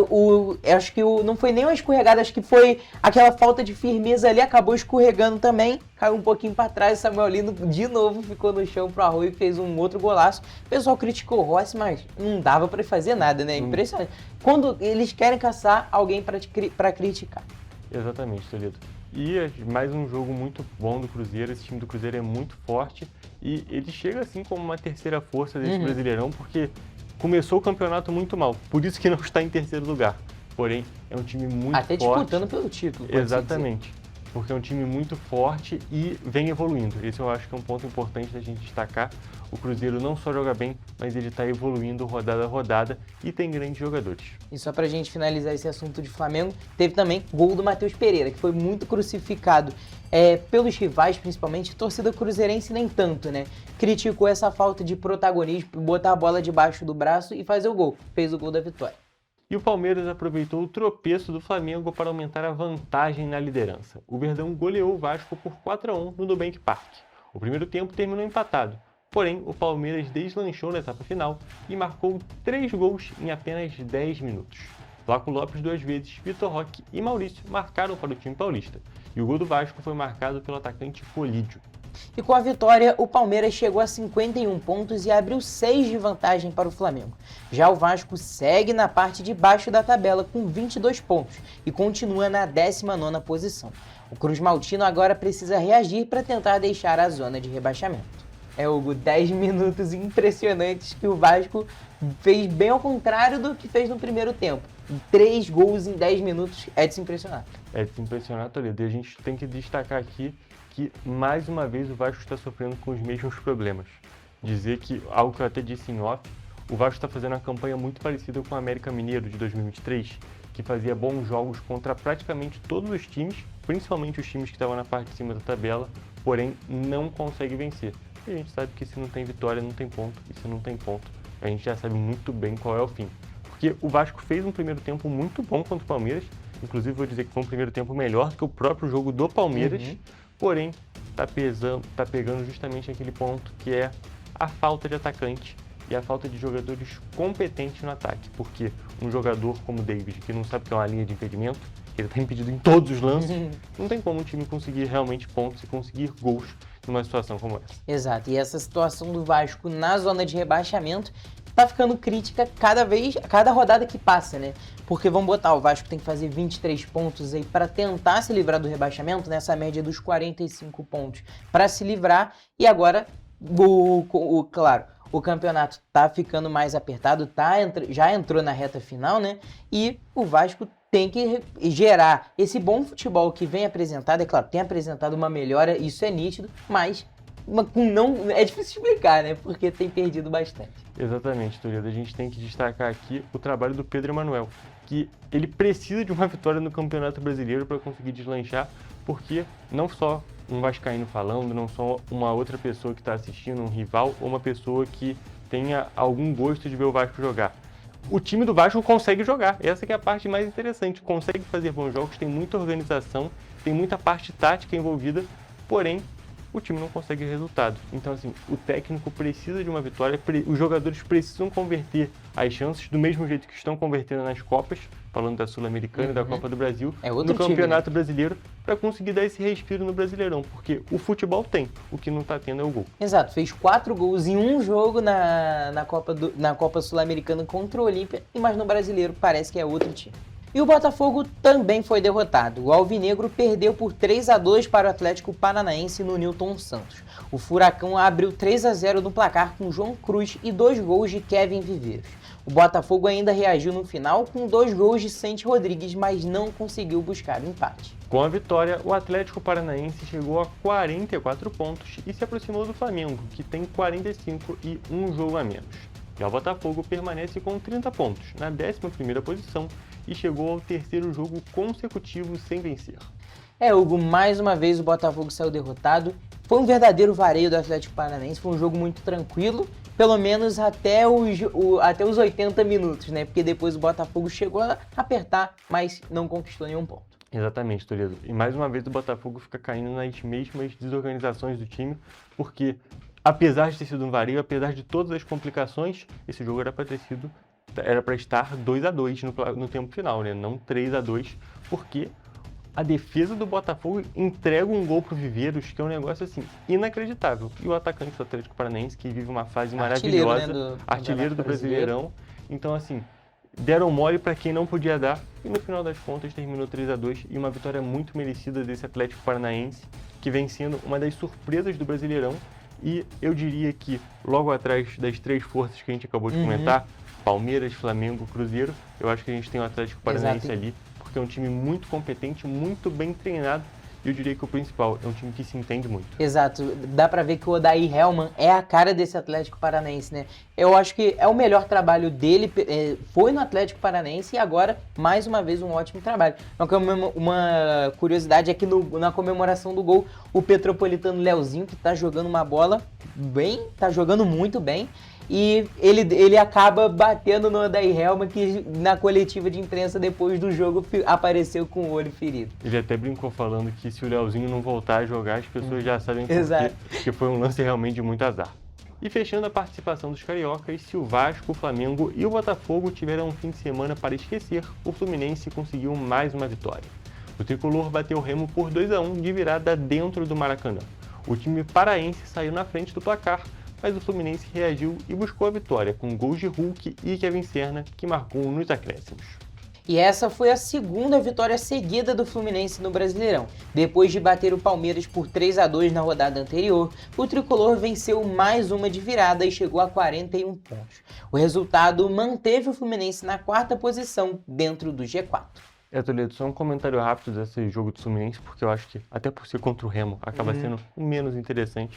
acho que não foi nem uma escorregada, acho que foi aquela falta de firmeza ali, acabou escorregando também, caiu um pouquinho para trás, Samuel Lino de novo ficou no chão pro Arroio e fez um outro golaço. O pessoal criticou o Rossi, mas não dava para fazer nada, né? Impressionante. Quando eles querem caçar alguém para criticar. Exatamente, Toledo. E mais um jogo muito bom do Cruzeiro, esse time do Cruzeiro é muito forte e ele chega assim como uma terceira força desse Brasileirão, porque começou o campeonato muito mal, por isso que não está em terceiro lugar. Porém, é um time muito Até forte. disputando pelo título. Exatamente, porque é um time muito forte e vem evoluindo. Esse eu acho que é um ponto importante da gente destacar. O Cruzeiro não só joga bem, mas ele está evoluindo rodada a rodada e tem grandes jogadores. E só pra gente finalizar esse assunto de Flamengo, teve também gol do Matheus Pereira, que foi muito crucificado pelos rivais, principalmente, torcida cruzeirense nem tanto, né? Criticou essa falta de protagonismo, botar a bola debaixo do braço e fazer o gol. Fez o gol da vitória. E o Palmeiras aproveitou o tropeço do Flamengo para aumentar a vantagem na liderança. O Verdão goleou o Vasco por 4-1 no Nubank Park. O primeiro tempo terminou empatado, porém o Palmeiras deslanchou na etapa final e marcou 3 gols em apenas 10 minutos. Flaco Lopes 2 vezes, Vitor Roque e Maurício marcaram para o time paulista. E o gol do Vasco foi marcado pelo atacante Polídio. E com a vitória, o Palmeiras chegou a 51 pontos e abriu 6 de vantagem para o Flamengo. Já o Vasco segue na parte de baixo da tabela com 22 pontos e continua na 19ª posição. O Cruz Maltino agora precisa reagir para tentar deixar a zona de rebaixamento. Hugo, 10 minutos impressionantes que o Vasco fez bem ao contrário do que fez no primeiro tempo. 3 gols em 10 minutos é de se impressionar. É de se impressionar, Toledo. E a gente tem que destacar aqui que, mais uma vez, o Vasco está sofrendo com os mesmos problemas. Dizer que, algo que eu até disse em off, o Vasco está fazendo uma campanha muito parecida com o América Mineiro de 2023, que fazia bons jogos contra praticamente todos os times, principalmente os times que estavam na parte de cima da tabela, porém não consegue vencer. E a gente sabe que se não tem vitória, não tem ponto, e se não tem ponto, a gente já sabe muito bem qual é o fim. Porque o Vasco fez um primeiro tempo muito bom contra o Palmeiras, inclusive vou dizer que foi um primeiro tempo melhor do que o próprio jogo do Palmeiras, porém tá pegando justamente aquele ponto que é a falta de atacante e a falta de jogadores competentes no ataque, porque um jogador como o David, que não sabe o que é uma linha de impedimento, que ele está impedido em todos os lances, não tem como um time conseguir realmente pontos e conseguir gols numa situação como essa. Exato, e essa situação do Vasco na zona de rebaixamento tá ficando crítica cada rodada que passa, né? Porque vamos botar, o Vasco tem que fazer 23 pontos aí para tentar se livrar do rebaixamento, nessa média dos 45 pontos, para se livrar, e agora, claro, o campeonato tá ficando mais apertado, já entrou na reta final, né? E o Vasco tem que gerar esse bom futebol que vem apresentado, é claro, tem apresentado uma melhora, isso é nítido, mas não é difícil explicar, né? Porque tem perdido bastante. Exatamente, Toledo. A gente tem que destacar aqui o trabalho do Pedro Emanuel, que ele precisa de uma vitória no Campeonato Brasileiro para conseguir deslanchar, porque não só um vascaíno falando, não só uma outra pessoa que está assistindo, um rival ou uma pessoa que tenha algum gosto de ver o Vasco jogar. O time do Vasco consegue jogar, essa que é a parte mais interessante, consegue fazer bons jogos, tem muita organização, tem muita parte tática envolvida, porém o time não consegue resultado. Então, assim, o técnico precisa de uma vitória, os jogadores precisam converter as chances do mesmo jeito que estão convertendo nas Copas, falando da Sul-Americana e da Copa do Brasil, no Campeonato Brasileiro, para conseguir dar esse respiro no Brasileirão, porque o futebol tem, o que não está tendo é o gol. Exato, fez 4 gols em um jogo na Copa Sul-Americana contra o Olímpia, mas no Brasileiro parece que é outro time. E o Botafogo também foi derrotado. O Alvinegro perdeu por 3-2 para o Atlético Paranaense no Newton Santos. O Furacão abriu 3-0 no placar com João Cruz e 2 gols de Kevin Viveiros. O Botafogo ainda reagiu no final com 2 gols de Santi Rodrigues, mas não conseguiu buscar o empate. Com a vitória, o Atlético Paranaense chegou a 44 pontos e se aproximou do Flamengo, que tem 45 e um jogo a menos. Já o Botafogo permanece com 30 pontos, na 11ª posição, e chegou ao 3º jogo consecutivo sem vencer. Hugo, mais uma vez o Botafogo saiu derrotado. Foi um verdadeiro vareio do Atlético Paranaense, foi um jogo muito tranquilo, pelo menos até os 80 minutos, né? Porque depois o Botafogo chegou a apertar, mas não conquistou nenhum ponto. Exatamente, Toledo. E mais uma vez o Botafogo fica caindo nas mesmas desorganizações do time, porque apesar de ter sido um vareio, apesar de todas as complicações, esse jogo era para estar 2-2 no tempo final, né? Não 3-2, porque a defesa do Botafogo entrega um gol pro Viveiros, que é um negócio assim inacreditável. E o atacante do Atlético Paranaense, que vive uma fase maravilhosa, artilheiro do Brasileirão. Então, assim, deram mole para quem não podia dar, e no final das contas terminou 3-2 e uma vitória muito merecida desse Atlético Paranaense, que vem sendo uma das surpresas do Brasileirão. E eu diria que logo atrás das 3 forças que a gente acabou de comentar, Palmeiras, Flamengo, Cruzeiro, eu acho que a gente tem o Atlético Paranaense ali, porque é um time muito competente, muito bem treinado, e eu diria que o principal, é um time que se entende muito. Exato, dá pra ver que o Odair Hellmann é a cara desse Atlético Paranaense, né? Eu acho que é o melhor trabalho dele, foi no Atlético Paranaense e agora, mais uma vez, um ótimo trabalho. Uma curiosidade é que na comemoração do gol, o petropolitano Leozinho, que tá jogando uma bola bem, tá jogando muito bem, e ele acaba batendo no Odair Hellmann, que na coletiva de imprensa depois do jogo por com o olho ferido. Ele até brincou falando que se o Leozinho não voltar a jogar, as pessoas já sabem por quê, porque foi um lance realmente de muito azar. E fechando a participação dos cariocas, se o Vasco, o Flamengo e o Botafogo tiveram um fim de semana para esquecer, o Fluminense conseguiu mais uma vitória. O tricolor bateu o Remo por 2-1 de virada dentro do Maracanã. O time paraense saiu na frente do placar, mas o Fluminense reagiu e buscou a vitória com gols de Hulk e Kevin Serna, que marcou nos acréscimos. E essa foi a segunda vitória seguida do Fluminense no Brasileirão. Depois de bater o Palmeiras por 3-2 na rodada anterior, o tricolor venceu mais uma de virada e chegou a 41 pontos. O resultado manteve o Fluminense na 4ª posição dentro do G4. Toledo, só um comentário rápido desse jogo do Fluminense, porque eu acho que, até por ser contra o Remo, acaba sendo menos interessante.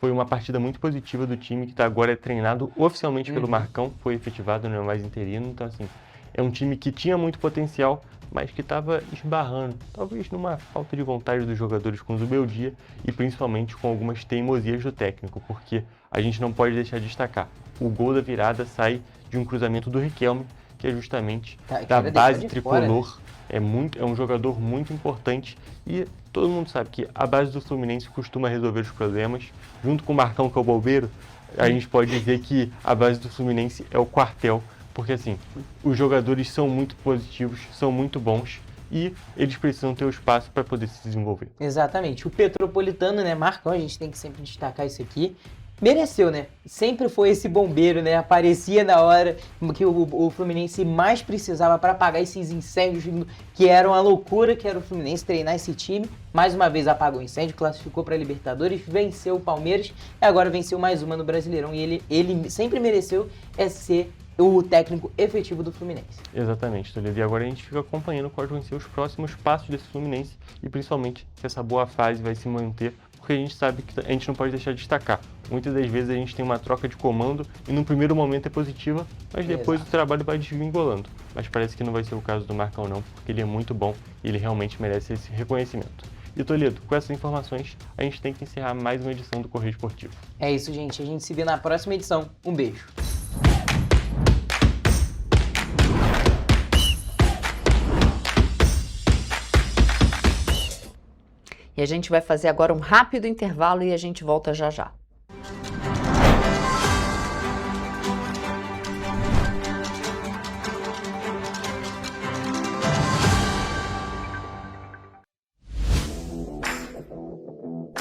Foi uma partida muito positiva do time, que agora é treinado oficialmente pelo Marcão, foi efetivado, não é mais interino, então assim, é um time que tinha muito potencial, mas que estava esbarrando, talvez numa falta de vontade dos jogadores com Zubeldia e principalmente com algumas teimosias do técnico, porque a gente não pode deixar de destacar, o gol da virada sai de um cruzamento do Riquelme, que é justamente da base tricolor, é um jogador muito importante e todo mundo sabe que a base do Fluminense costuma resolver os problemas, junto com o Marcão, que é o bombeiro, a gente pode dizer que a base do Fluminense é o quartel, porque assim, os jogadores são muito positivos, são muito bons e eles precisam ter o espaço para poder se desenvolver. Exatamente, o Petropolitano, né, Marcão, a gente tem que sempre destacar isso aqui, mereceu, né? Sempre foi esse bombeiro, né? Aparecia na hora que o Fluminense mais precisava para apagar esses incêndios, que eram a loucura que era o Fluminense treinar esse time. Mais uma vez apagou o incêndio, classificou para a Libertadores, venceu o Palmeiras e agora venceu mais uma no Brasileirão. E ele sempre mereceu ser o técnico efetivo do Fluminense. Exatamente, Toledo. E agora a gente fica acompanhando quais vão ser os próximos passos desse Fluminense e principalmente se essa boa fase vai se manter, porque a gente sabe que a gente não pode deixar de destacar. Muitas das vezes a gente tem uma troca de comando e no primeiro momento é positiva, mas depois o trabalho vai desvingolando. Mas parece que não vai ser o caso do Marcão não, porque ele é muito bom e ele realmente merece esse reconhecimento. E Toledo, com essas informações, a gente tem que encerrar mais uma edição do Correio Esportivo. É isso, gente. A gente se vê na próxima edição. Um beijo. E a gente vai fazer agora um rápido intervalo e a gente volta já já.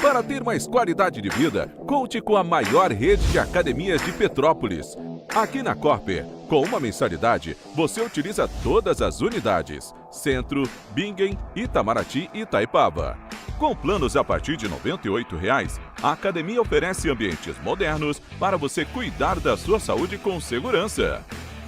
Para ter mais qualidade de vida, conte com a maior rede de academias de Petrópolis. Aqui na Corper, com uma mensalidade, você utiliza todas as unidades: Centro, Bingen, Itamaraty e Itaipava. Com planos a partir de R$ 98,00, a academia oferece ambientes modernos para você cuidar da sua saúde com segurança.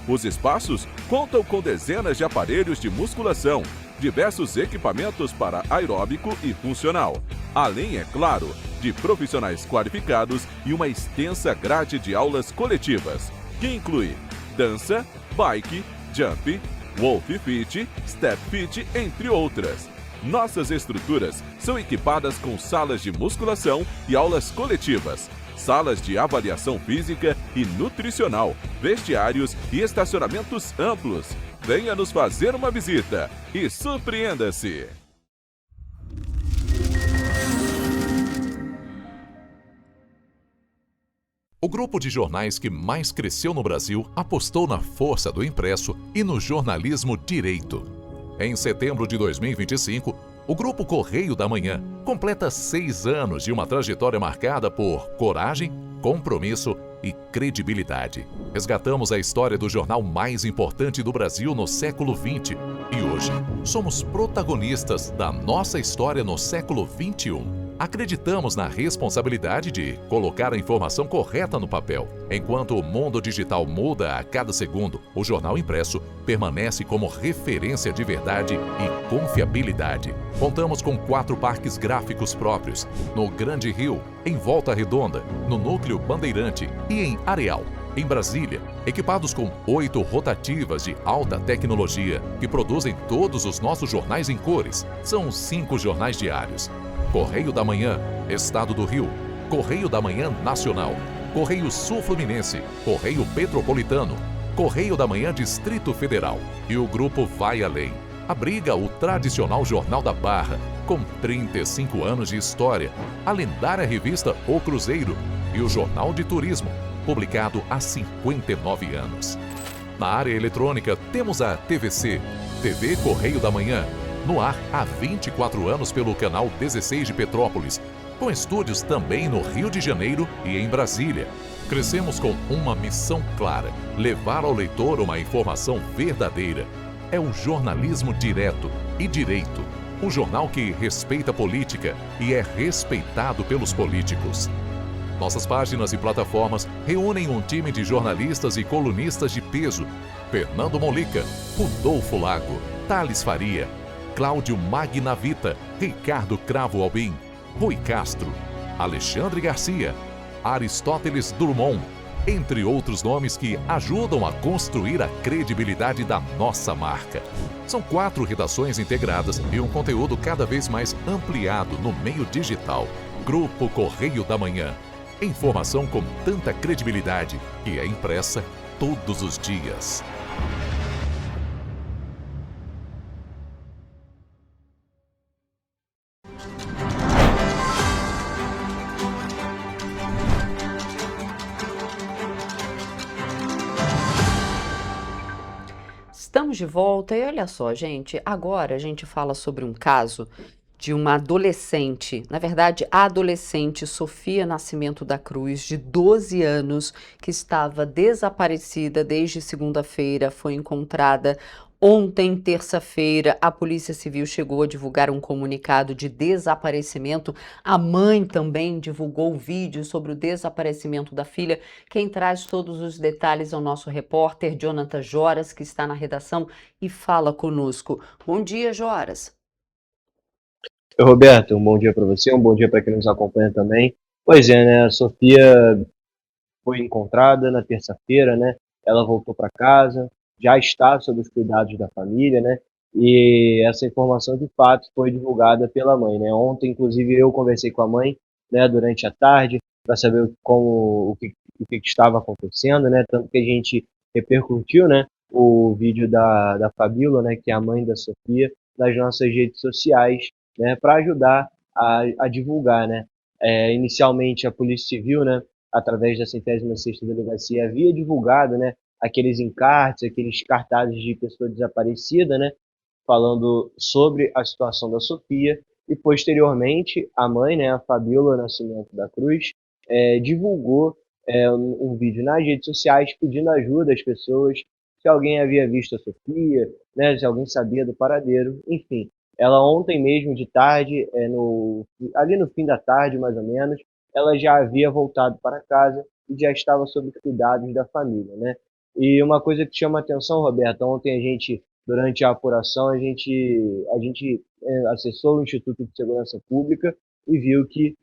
Os espaços contam com dezenas de aparelhos de musculação, diversos equipamentos para aeróbico e funcional, além, é claro, de profissionais qualificados e uma extensa grade de aulas coletivas, que inclui dança, bike, jump, wolf fit, step fit, entre outras. Nossas estruturas são equipadas com salas de musculação e aulas coletivas, salas de avaliação física e nutricional, vestiários e estacionamentos amplos. Venha nos fazer uma visita e surpreenda-se! O grupo de jornais que mais cresceu no Brasil apostou na força do impresso e no jornalismo direito. Em setembro de 2025, o Grupo Correio da Manhã completa 6 anos de uma trajetória marcada por coragem, compromisso e credibilidade. Resgatamos a história do jornal mais importante do Brasil no século XX e hoje somos protagonistas da nossa história no século XXI. Acreditamos na responsabilidade de colocar a informação correta no papel. Enquanto o mundo digital muda a cada segundo, o jornal impresso permanece como referência de verdade e confiabilidade. Contamos com 4 parques gráficos próprios, no Grande Rio, em Volta Redonda, no Núcleo Bandeirante e em Areal, em Brasília, equipados com 8 rotativas de alta tecnologia que produzem todos os nossos jornais em cores. São 5 jornais diários. Correio da Manhã, Estado do Rio, Correio da Manhã Nacional, Correio Sul-Fluminense, Correio Petropolitano, Correio da Manhã Distrito Federal. E o grupo vai além. Abriga o tradicional Jornal da Barra, com 35 anos de história, a lendária revista O Cruzeiro e o Jornal de Turismo, publicado há 59 anos. Na área eletrônica, temos a TVC, TV Correio da Manhã, no ar há 24 anos pelo canal 16 de Petrópolis, com estúdios também no Rio de Janeiro e em Brasília. Crescemos com uma missão clara: levar ao leitor uma informação verdadeira. É o jornalismo direto e direito, um jornal que respeita a política e é respeitado pelos políticos. Nossas páginas e plataformas reúnem um time de jornalistas e colunistas de peso: Fernando Molica, Rodolfo Lago, Thales Faria, Cláudio Magnavita, Ricardo Cravo Albim, Rui Castro, Alexandre Garcia, Aristóteles Drummond, entre outros nomes que ajudam a construir a credibilidade da nossa marca. São 4 redações integradas e um conteúdo cada vez mais ampliado no meio digital. Grupo Correio da Manhã. Informação com tanta credibilidade que é impressa todos os dias. Estamos de volta e olha só, gente, agora a gente fala sobre um caso de uma adolescente, na verdade, a adolescente Sofia Nascimento da Cruz, de 12 anos, que estava desaparecida desde segunda-feira, foi encontrada ontem, terça-feira. A Polícia Civil chegou a divulgar um comunicado de desaparecimento. A mãe também divulgou vídeo sobre o desaparecimento da filha. Quem traz todos os detalhes é o nosso repórter Jonathan Joras, que está na redação e fala conosco. Bom dia, Joras. Oi, Roberto, um bom dia para você, um bom dia para quem nos acompanha também. Pois é, né, a Sofia foi encontrada na terça-feira, né, ela voltou para casa, já está sob os cuidados da família, né, e essa informação de fato foi divulgada pela mãe, né? Ontem, inclusive, eu conversei com a mãe, né, durante a tarde, para saber o que estava acontecendo, né? Tanto que a gente repercutiu, né, o vídeo da Fabíola, né, que é a mãe da Sofia, nas nossas redes sociais, né, para ajudar a divulgar, né? Inicialmente a Polícia Civil, né, através da 106ª Delegacia, havia divulgado, né, aqueles encartes, aqueles cartazes de pessoa desaparecida, né, falando sobre a situação da Sofia, e posteriormente a mãe, né, a Fabíola Nascimento da Cruz, divulgou um vídeo nas redes sociais pedindo ajuda às pessoas, se alguém havia visto a Sofia, né, se alguém sabia do paradeiro, enfim. Ela ontem mesmo de tarde, ali no fim da tarde mais ou menos, ela já havia voltado para casa e já estava sob os cuidados da família, né? E uma coisa que chama atenção, Roberto, ontem a gente, durante a apuração, a gente acessou o Instituto de Segurança Pública e viu que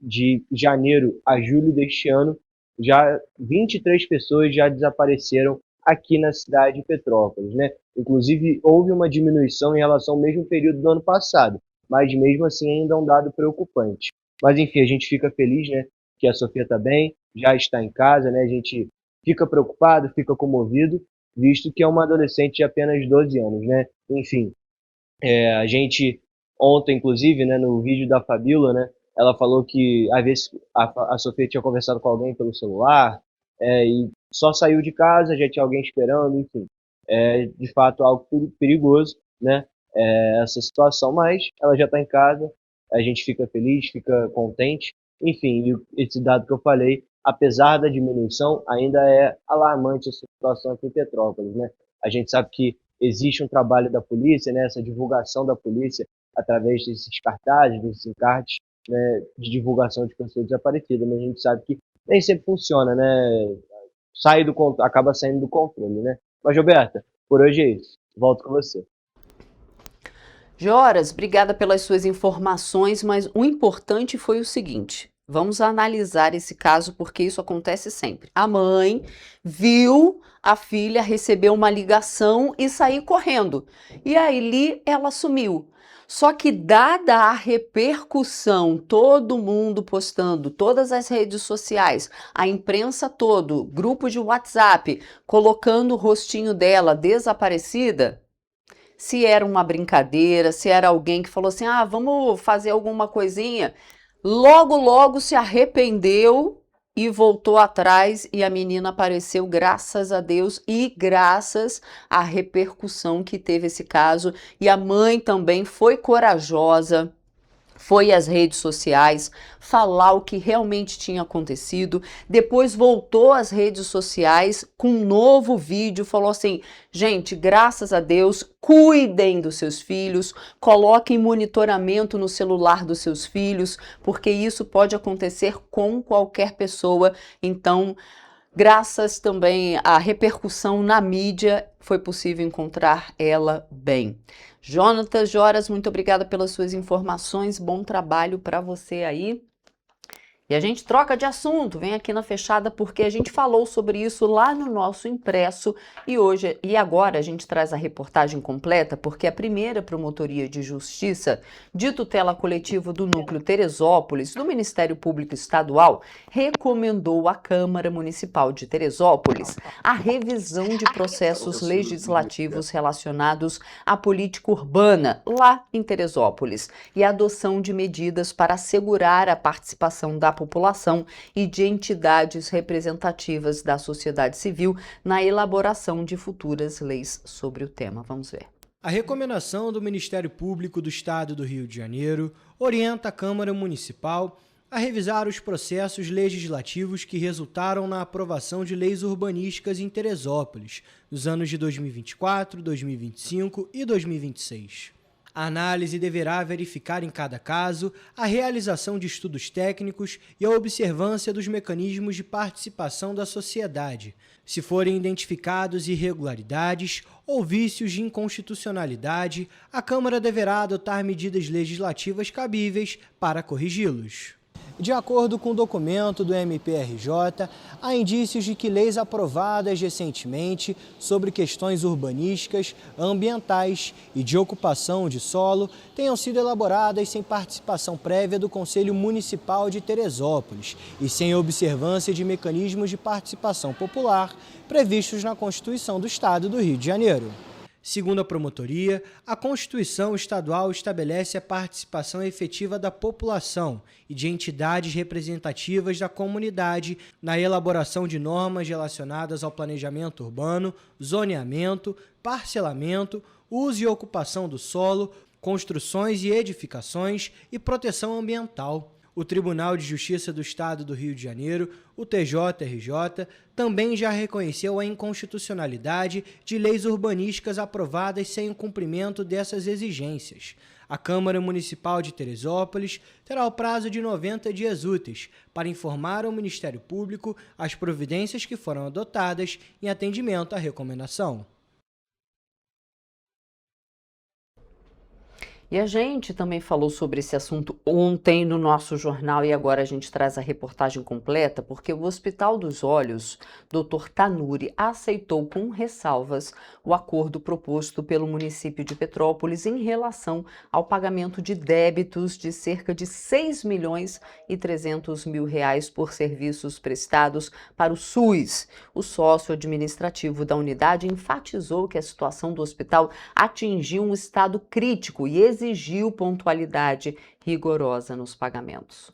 de janeiro a julho deste ano, já 23 pessoas já desapareceram aqui na cidade de Petrópolis, né? Inclusive, houve uma diminuição em relação ao mesmo período do ano passado, mas mesmo assim ainda é um dado preocupante. Mas enfim, a gente fica feliz, né, que a Sofia está bem, já está em casa, né? A gente fica preocupado, fica comovido, visto que é uma adolescente de apenas 12 anos, né? Enfim, a gente ontem, inclusive, né, no vídeo da Fabíola, né, ela falou que às vezes a Sofia tinha conversado com alguém pelo celular, e só saiu de casa, já tinha alguém esperando, enfim. É de fato algo perigoso, né, essa situação, mas ela já está em casa, a gente fica feliz, fica contente, enfim, e esse dado que eu falei, apesar da diminuição, ainda é alarmante a situação aqui em Petrópolis, né? A gente sabe que existe um trabalho da polícia, né, essa divulgação da polícia através desses cartazes, desses encartes, né, de divulgação de pessoas desaparecidas, mas a gente sabe que nem sempre funciona, né? Acaba saindo do controle, né? Mas, Roberta, por hoje é isso. Volto com você. Joras, obrigada pelas suas informações, mas o importante foi o seguinte: vamos analisar esse caso porque isso acontece sempre. A mãe viu a filha receber uma ligação e sair correndo. E aí ela sumiu. Só que dada a repercussão, todo mundo postando, todas as redes sociais, a imprensa todo, grupo de WhatsApp, colocando o rostinho dela desaparecida, se era uma brincadeira, se era alguém que falou assim, vamos fazer alguma coisinha, logo se arrependeu e voltou atrás e a menina apareceu, graças a Deus e graças à repercussão que teve esse caso. E a mãe também foi corajosa, foi às redes sociais falar o que realmente tinha acontecido, depois voltou às redes sociais com um novo vídeo, falou assim, gente, graças a Deus, cuidem dos seus filhos, coloquem monitoramento no celular dos seus filhos, porque isso pode acontecer com qualquer pessoa, então, graças também à repercussão na mídia, foi possível encontrar ela bem. Jonatas, Joras, muito obrigada pelas suas informações, bom trabalho para você aí. E a gente troca de assunto, vem aqui na Fechada porque a gente falou sobre isso lá no nosso impresso e agora a gente traz a reportagem completa porque a primeira Promotoria de Justiça de Tutela Coletiva do Núcleo Teresópolis, do Ministério Público Estadual, recomendou à Câmara Municipal de Teresópolis a revisão de processos legislativos relacionados à política urbana lá em Teresópolis e a adoção de medidas para assegurar a participação da população e de entidades representativas da sociedade civil na elaboração de futuras leis sobre o tema. Vamos ver. A recomendação do Ministério Público do Estado do Rio de Janeiro orienta a Câmara Municipal a revisar os processos legislativos que resultaram na aprovação de leis urbanísticas em Teresópolis nos anos de 2024, 2025 e 2026. A análise deverá verificar em cada caso a realização de estudos técnicos e a observância dos mecanismos de participação da sociedade, se forem identificados irregularidades ou vícios de inconstitucionalidade, a Câmara deverá adotar medidas legislativas cabíveis para corrigi-los. De acordo com o documento do MPRJ, há indícios de que leis aprovadas recentemente sobre questões urbanísticas, ambientais e de ocupação de solo tenham sido elaboradas sem participação prévia do Conselho Municipal de Teresópolis e sem observância de mecanismos de participação popular previstos na Constituição do Estado do Rio de Janeiro. Segundo a promotoria, a Constituição Estadual estabelece a participação efetiva da população e de entidades representativas da comunidade na elaboração de normas relacionadas ao planejamento urbano, zoneamento, parcelamento, uso e ocupação do solo, construções e edificações e proteção ambiental. O Tribunal de Justiça do Estado do Rio de Janeiro, o TJRJ, também já reconheceu a inconstitucionalidade de leis urbanísticas aprovadas sem o cumprimento dessas exigências. A Câmara Municipal de Teresópolis terá o prazo de 90 dias úteis para informar ao Ministério Público as providências que foram adotadas em atendimento à recomendação. E a gente também falou sobre esse assunto ontem no nosso jornal e agora a gente traz a reportagem completa porque o Hospital dos Olhos, Dr. Tanuri, aceitou com ressalvas o acordo proposto pelo município de Petrópolis em relação ao pagamento de débitos de cerca de 6.300.000 reais por serviços prestados para o SUS. O sócio administrativo da unidade enfatizou que a situação do hospital atingiu um estado crítico e exigiu pontualidade rigorosa nos pagamentos.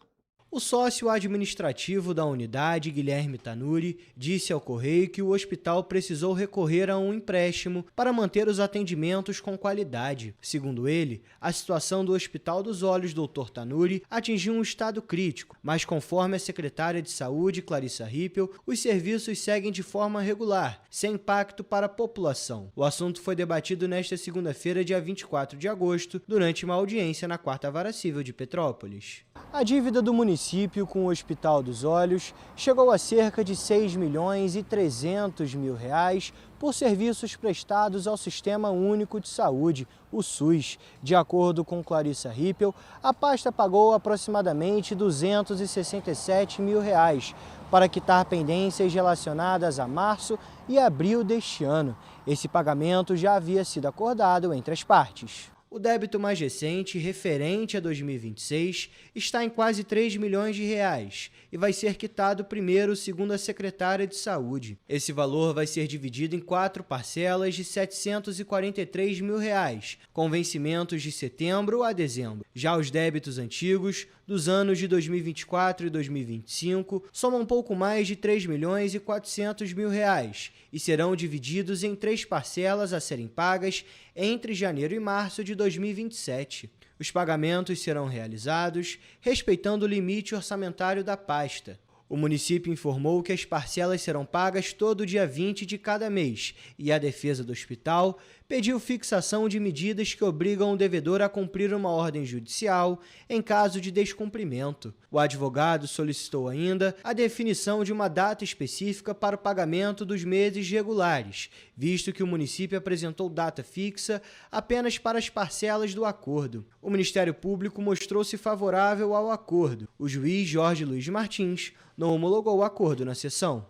O sócio administrativo da unidade, Guilherme Tanuri, disse ao Correio que o hospital precisou recorrer a um empréstimo para manter os atendimentos com qualidade. Segundo ele, a situação do Hospital dos Olhos Dr. Tanuri atingiu um estado crítico, mas conforme a secretária de Saúde, Clarissa Rippel, os serviços seguem de forma regular, sem impacto para a população. O assunto foi debatido nesta segunda-feira, dia 24 de agosto, durante uma audiência na 4ª Vara Civil de Petrópolis. A dívida do município com o Hospital dos Olhos chegou a cerca de 6.300.000 reais por serviços prestados ao Sistema Único de Saúde, o SUS. De acordo com Clarissa Rippel, a pasta pagou aproximadamente 267 mil reais para quitar pendências relacionadas a março e abril deste ano. Esse pagamento já havia sido acordado entre as partes. O débito mais recente, referente a 2026, está em quase 3 milhões de reais e vai ser quitado primeiro, segundo a secretária de Saúde. Esse valor vai ser dividido em 4 parcelas de 743 mil reais, com vencimentos de setembro a dezembro. Já os débitos antigos, dos anos de 2024 e 2025, somam um pouco mais de 3 milhões e 400 mil reais e serão divididos em 3 parcelas a serem pagas entre janeiro e março de 2027. Os pagamentos serão realizados respeitando o limite orçamentário da pasta. O município informou que as parcelas serão pagas todo dia 20 de cada mês e a defesa do hospital pediu fixação de medidas que obrigam o devedor a cumprir uma ordem judicial em caso de descumprimento. O advogado solicitou ainda a definição de uma data específica para o pagamento dos meses regulares, visto que o município apresentou data fixa apenas para as parcelas do acordo. O Ministério Público mostrou-se favorável ao acordo. O juiz Jorge Luiz Martins não homologou o acordo na sessão.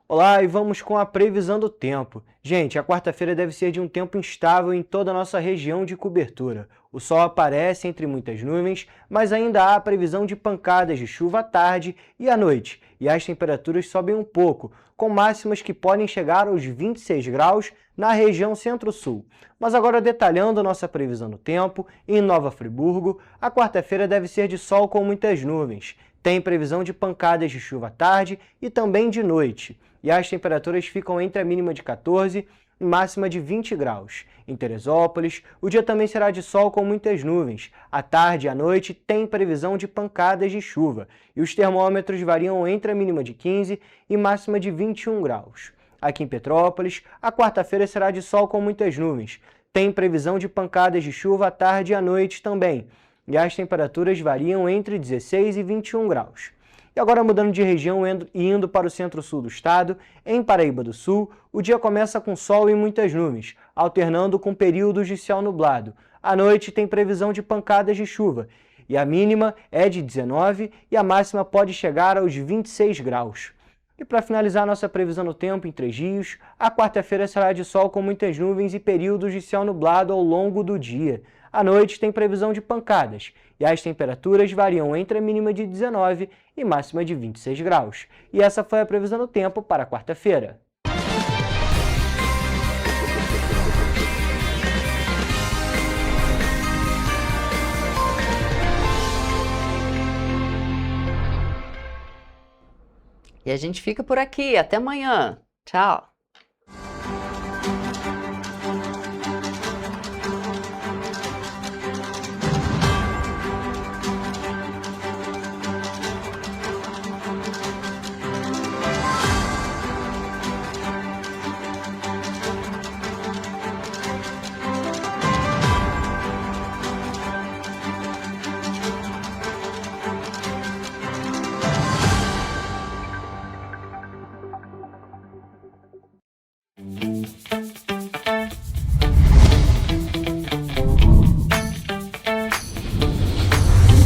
Olá, e vamos com a previsão do tempo. Gente, a quarta-feira deve ser de um tempo instável em toda a nossa região de cobertura. O sol aparece entre muitas nuvens, mas ainda há a previsão de pancadas de chuva à tarde e à noite, e as temperaturas sobem um pouco, com máximas que podem chegar aos 26 graus na região centro-sul. Mas agora detalhando a nossa previsão do tempo, em Nova Friburgo, a quarta-feira deve ser de sol com muitas nuvens. Tem previsão de pancadas de chuva à tarde e também de noite. E as temperaturas ficam entre a mínima de 14 e máxima de 20 graus. Em Teresópolis, o dia também será de sol com muitas nuvens. À tarde e à noite tem previsão de pancadas de chuva. E os termômetros variam entre a mínima de 15 e máxima de 21 graus. Aqui em Petrópolis, a quarta-feira será de sol com muitas nuvens. Tem previsão de pancadas de chuva à tarde e à noite também. E as temperaturas variam entre 16 e 21 graus. E agora mudando de região e indo para o centro-sul do estado, em Paraíba do Sul, o dia começa com sol e muitas nuvens, alternando com períodos de céu nublado. À noite tem previsão de pancadas de chuva, e a mínima é de 19 e a máxima pode chegar aos 26 graus. E para finalizar nossa previsão do tempo em 3 dias, a quarta-feira será de sol com muitas nuvens e períodos de céu nublado ao longo do dia. À noite tem previsão de pancadas, e as temperaturas variam entre a mínima de 19 e máxima de 26 graus. E essa foi a previsão do tempo para quarta-feira. E a gente fica por aqui. Até amanhã. Tchau.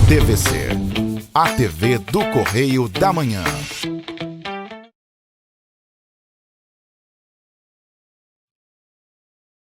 TVC, a TV do Correio da Manhã.